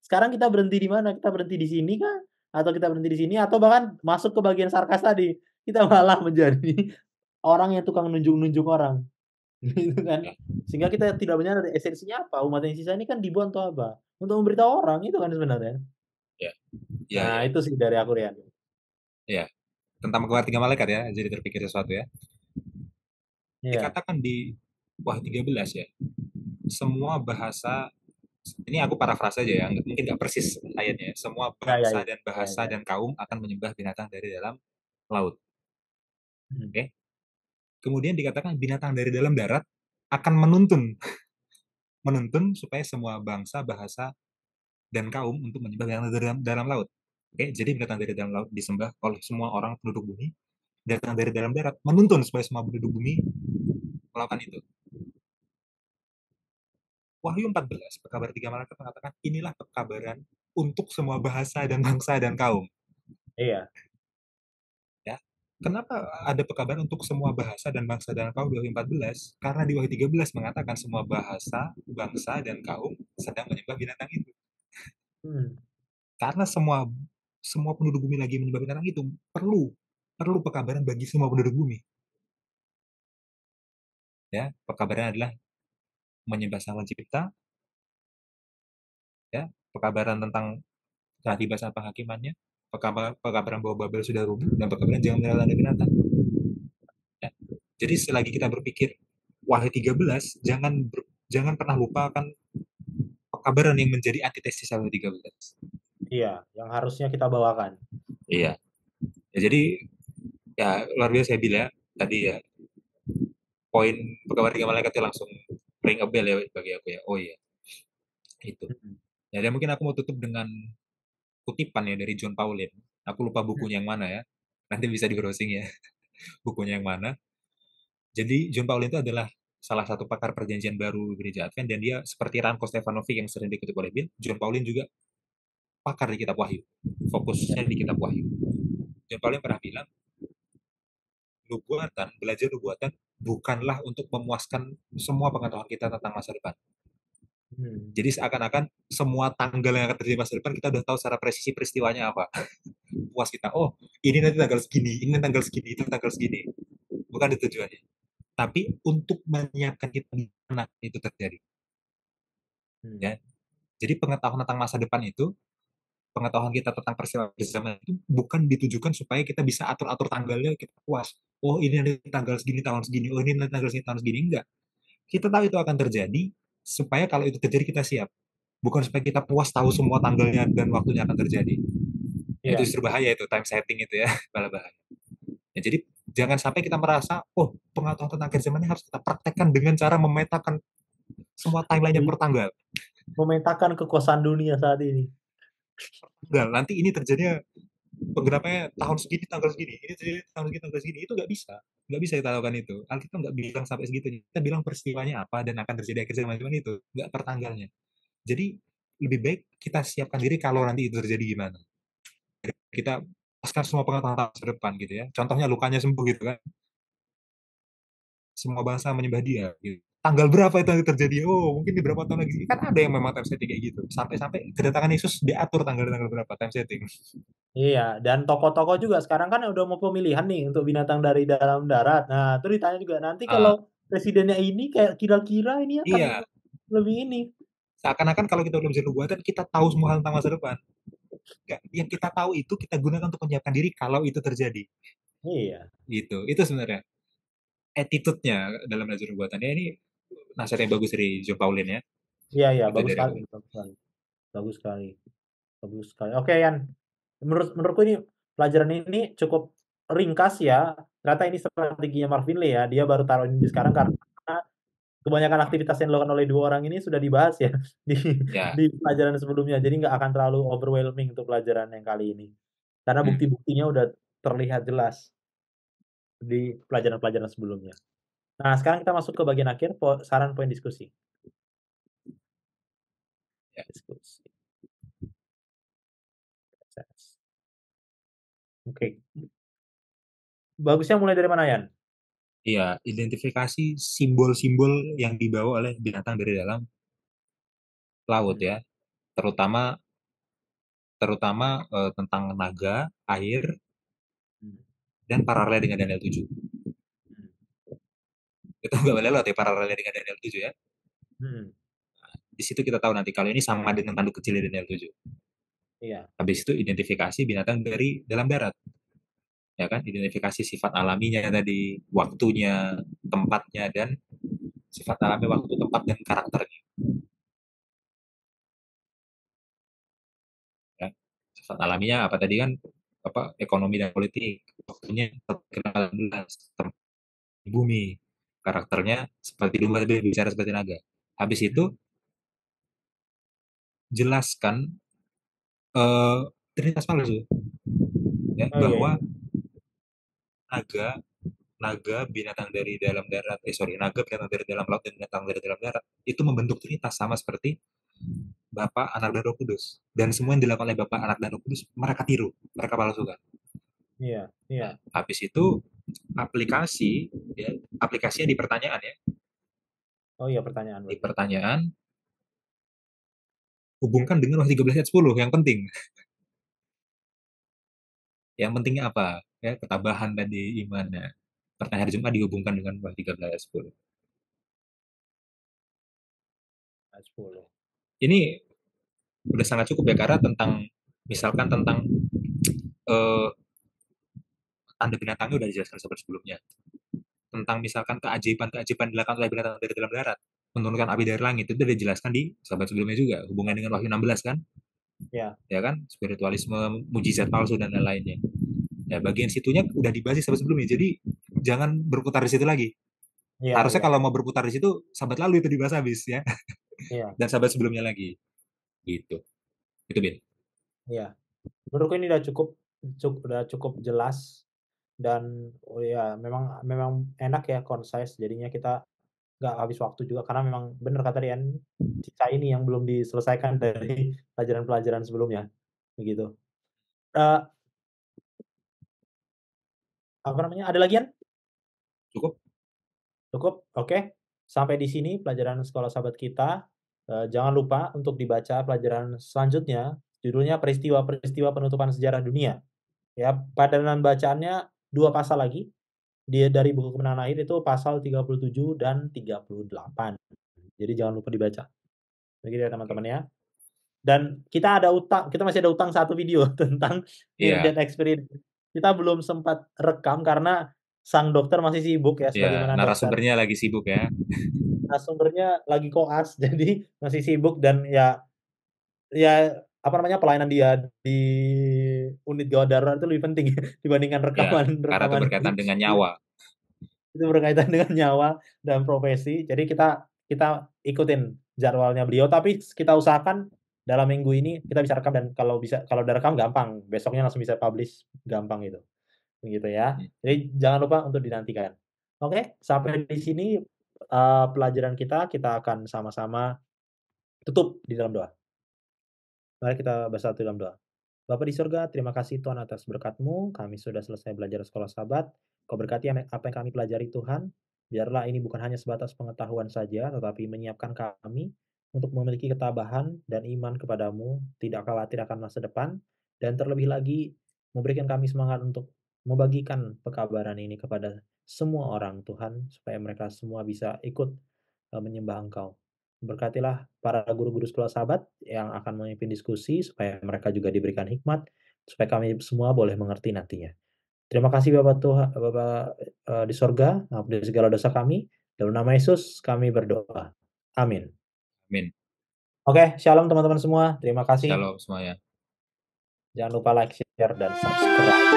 Sekarang kita berhenti di mana? Kita berhenti di sini kah? Atau kita berhenti di sini? Atau bahkan masuk ke bagian sarkas tadi, kita malah menjadi orang yang tukang nunjuk-nunjuk orang, gitu kan. Ya, Sehingga kita tidak menyadari esensinya apa, umat yang sisa ini kan dibuat untuk apa? Untuk memberitahu orang, itu kan sebenarnya. ya, ya, Nah, ya, itu sih dari aku, Rian. ya. Tentang penggemar tiga malaikat ya, jadi terpikir sesuatu ya. Iya. Dikatakan di Wahyu 13 ya, semua bahasa, ini aku parafrase aja ya, mungkin nggak persis ayatnya, semua Ya ya bangsa ya. dan Ya bahasa ya. dan kaum akan menyembah binatang dari dalam laut. Mhm. Oke. Kemudian dikatakan binatang dari dalam darat akan menuntun, menuntun supaya semua bangsa, bahasa, dan kaum untuk menyembah binatang dari dalam laut. Oke, jadi binatang dari dalam laut disembah oleh semua orang penduduk bumi, binatang dari dalam darat menuntun supaya semua penduduk bumi melakukan itu. Wahyu 14, pekabar tiga malaikat mengatakan, inilah pekabaran untuk semua bahasa dan bangsa dan kaum. Iya. Ya. Kenapa ada pekabaran untuk semua bahasa dan bangsa dan kaum di Wahyu 14? Karena di Wahyu 13 mengatakan semua bahasa, bangsa, dan kaum sedang menyembah binatang itu. Hmm. Karena semua semua penduduk bumi lagi menyembah binatang itu, perlu perlu pekabaran bagi semua penduduk bumi. Ya, pekabaran adalah menyembah Sang Pencipta, ya, pekabaran tentang telah tiba saat penghakimannya, pekabaran bahwa Babel sudah rubuh, dan pekabaran jangan menyerah tanda binatang. Ya. Jadi selagi kita berpikir Wahyu 13, jangan pernah lupakan pekabaran yang menjadi antitesis Wahyu 13. Iya, yang harusnya kita bawakan. Iya. Ya, jadi ya luar biasa saya bilang tadi ya, poin pekabaran tiga malaikat itu langsung ring a bell ya bagi aku ya. Oh iya, itu. Mhm. Ya, dan mungkin aku mau tutup dengan kutipan ya dari John Paulin. Aku lupa Mhm. bukunya yang mana ya. Nanti bisa di browsing ya, bukunya yang mana. Jadi John Paulin itu adalah salah satu pakar perjanjian baru gereja Advent, dan dia seperti Ranko Stefanovic yang sering dikutip oleh Bill, John Paulin juga pakar di kitab Wahyu. Ya. Fokusnya di kitab Wahyu. John Paulin pernah bilang, nubuatan, belajar nubuatan bukanlah untuk memuaskan semua pengetahuan kita tentang masa depan. Hmm. Jadi seakan-akan semua tanggal yang akan terjadi masa depan kita udah tahu secara presisi peristiwanya apa. Puas kita, oh ini nanti tanggal segini, ini tanggal segini, itu tanggal segini. Bukan itu tujuannya. Tapi untuk menyiapkan kita di mana itu terjadi. Hmm. Ya. Jadi pengetahuan tentang masa depan itu, pengetahuan kita tentang peristiwa zaman itu bukan ditujukan supaya kita bisa atur-atur tanggalnya kita puas. Oh ini nanti tanggal segini tahun segini, oh ini nanti tanggal segini tahun segini. Enggak. Kita tahu itu akan terjadi supaya kalau itu terjadi kita siap. Bukan supaya kita puas tahu semua tanggalnya dan waktunya akan terjadi. Ya, itu Iya. justru bahaya itu, time setting itu ya, malah bahaya. Ya, jadi jangan sampai kita merasa, oh pengetahuan tentang akhir zaman ini harus kita praktekkan dengan cara memetakan semua timelinenya per tanggal. Memetakan kekuasaan dunia saat ini. Tanggal, nanti ini terjadinya penggenapannya tahun segini, tanggal segini, ini terjadi tahun segini, tanggal segini, itu nggak bisa kita lakukan itu. Alkitab nggak bilang sampai segitunya. Kita bilang peristiwanya apa dan akan terjadi akhir zaman itu, nggak per tanggalnya. Jadi lebih baik kita siapkan diri kalau nanti itu terjadi gimana. Kita paskan semua pengetahuan masa depan gitu ya. Contohnya lukanya sembuh gitu kan. Semua bangsa menyembah dia gitu. Tanggal berapa itu yang terjadi? Oh, mungkin di berapa tahun lagi. Kan ada yang memang time setting kayak gitu. Sampai-sampai kedatangan Yesus diatur tanggal-tanggal berapa time setting. Iya, dan tokoh-tokoh juga sekarang kan udah mau pemilihan nih untuk binatang dari dalam darat. Nah, itu ditanya juga, nanti kalau Ah, presidennya ini kayak kira-kira ini akan iya, lebih ini. seakan-akan kalau kita udah bisa nubuatan, kita tahu semua hal tentang masa depan. Nggak, yang kita tahu itu kita gunakan untuk menyiapkan diri kalau itu terjadi. Iya. Gitu. Itu sebenarnya attitude-nya dalam belajar nubuatan. Ya, ini nasihat yang bagus dari John Paulin ya. Iya iya, Itu bagus dari sekali aku. bagus sekali bagus sekali bagus sekali. Oke, Yan, menurutku ini pelajaran ini cukup ringkas ya. Ternyata ini strateginya Marvin Lee ya, dia baru taruh ini sekarang karena kebanyakan aktivitas yang dilakukan oleh 2 orang ini sudah dibahas ya di Ya, di pelajaran sebelumnya. Jadi nggak akan terlalu overwhelming untuk pelajaran yang kali ini. Karena hmm, bukti-buktinya udah terlihat jelas di pelajaran-pelajaran sebelumnya. Nah, sekarang kita masuk ke bagian akhir, saran poin diskusi. ya. Diskusi. Oke. Bagusnya mulai dari mana, Yan? Iya, identifikasi simbol-simbol yang dibawa oleh binatang dari dalam laut Hmm. ya, terutama terutama tentang naga, air, Hmm. dan paralel dengan Daniel 7. Itu nggak boleh lewat ya paralelnya dengan Daniel 7 ya. Mhm. Di situ kita tahu nanti kalau ini sama dengan tanduk kecil di Daniel 7. Iya. Habis itu identifikasi binatang dari dalam darat. Ya kan, identifikasi sifat alaminya tadi, waktunya, tempatnya, dan sifat alami, waktu, tempat, dan karakternya. Ya. Sifat alaminya apa tadi kan, apa, ekonomi dan politik, waktunya terkenal di bumi, karakternya seperti domba tapi bicara seperti naga. Habis itu Mhm. jelaskan Trinitas palsu, ya, Oh, iya bahwa iya. naga naga binatang dari dalam darat, naga binatang dari dalam laut dan binatang dari dalam darat itu membentuk Trinitas sama seperti Bapa, Anak, dan Roh Kudus. Dan semua yang dilakukan oleh Bapa, Anak, dan Roh Kudus mereka tiru, mereka palsukan. Iya Nah, iya. habis itu aplikasi, ya, aplikasinya di pertanyaan ya, Oh, iya, pertanyaan di berarti. pertanyaan hubungkan dengan Wahyu 13 ayat 10 yang penting. Yang pentingnya apa? Ya, ketabahan tadi, imannya. Pertanyaan hari Jumat dihubungkan dengan Wahyu 13 ayat 10. Ayat 10. Ini udah sangat cukup ya karena tentang misalkan tentang eh, tanda binatangnya udah dijelaskan seperti sebelumnya. Tentang misalkan keajaiban-keajaiban dilakukan oleh binatang dari dalam darat, menurunkan api dari langit itu udah dijelaskan di sahabat sebelumnya juga, hubungan dengan Wahyu 16 kan, Ya. ya kan, spiritualisme, mujizat palsu dan lain-lainnya. Ya bagian situnya udah dibahas di sahabat sebelumnya, jadi jangan berputar di situ lagi. Iya Harusnya iya. kalau mau berputar di situ sahabat lalu itu dibahas habis ya, Iya dan sahabat sebelumnya lagi, gitu. Itu Bin. iya. Menurutku ini udah cukup jelas dan oh ya memang memang enak ya, concise, jadinya kita nggak habis waktu juga karena memang bener kata Rian, sisa ini yang belum diselesaikan dari pelajaran-pelajaran sebelumnya, begitu. Eee, apa namanya, ada lagian? Cukup. Cukup? Oke. Sampai di sini pelajaran sekolah sahabat kita. Jangan lupa untuk dibaca pelajaran selanjutnya, judulnya Peristiwa-peristiwa Penutupan Sejarah Dunia. Ya, padanan bacaannya 2 pasal lagi. Dia dari buku Kemenangan Akhir itu pasal 37 dan 38. Jadi jangan lupa dibaca. Begitu ya Oke. teman-teman ya. Dan kita masih ada utang satu video tentang near Iya, death experience. Kita belum sempat rekam karena sang dokter masih sibuk ya iya, sebagaimana dokter. narasumbernya lagi sibuk ya. Narasumbernya lagi koas, jadi masih sibuk dan ya apa namanya, pelayanan dia di unit gawat darurat itu lebih penting dibandingkan Ya, rekaman karena itu rekaman berkaitan dengan nyawa. itu berkaitan dengan nyawa dan profesi. Jadi kita ikutin jadwalnya beliau, tapi kita usahakan dalam minggu ini kita bisa rekam dan kalau udah rekam gampang, besoknya langsung bisa publish gampang gitu, begitu ya. Hmm. Jadi jangan lupa untuk dinantikan. Oke, sampai di sini, pelajaran kita akan sama-sama tutup di dalam doa. Mari kita bersatu dalam doa. Bapa di surga, terima kasih Tuhan atas berkat-Mu, kami sudah selesai belajar sekolah Sabat. Kau berkati apa yang kami pelajari Tuhan, biarlah ini bukan hanya sebatas pengetahuan saja, tetapi menyiapkan kami untuk memiliki ketabahan dan iman kepadamu, tidak khawatir akan masa depan, dan terlebih lagi memberikan kami semangat untuk membagikan pekabaran ini kepada semua orang Tuhan, supaya mereka semua bisa ikut menyembah Engkau. Berkatilah para guru-guru sekolah Sabat yang akan memimpin diskusi supaya mereka juga diberikan hikmat, supaya kami semua boleh mengerti nantinya. Terima kasih Bapa, di sorga, ampuni segala dosa kami, dalam nama Yesus kami berdoa. Amin. Amin. Oke, shalom teman-teman semua, terima kasih. Shalom semuanya. Jangan lupa like, share, dan subscribe.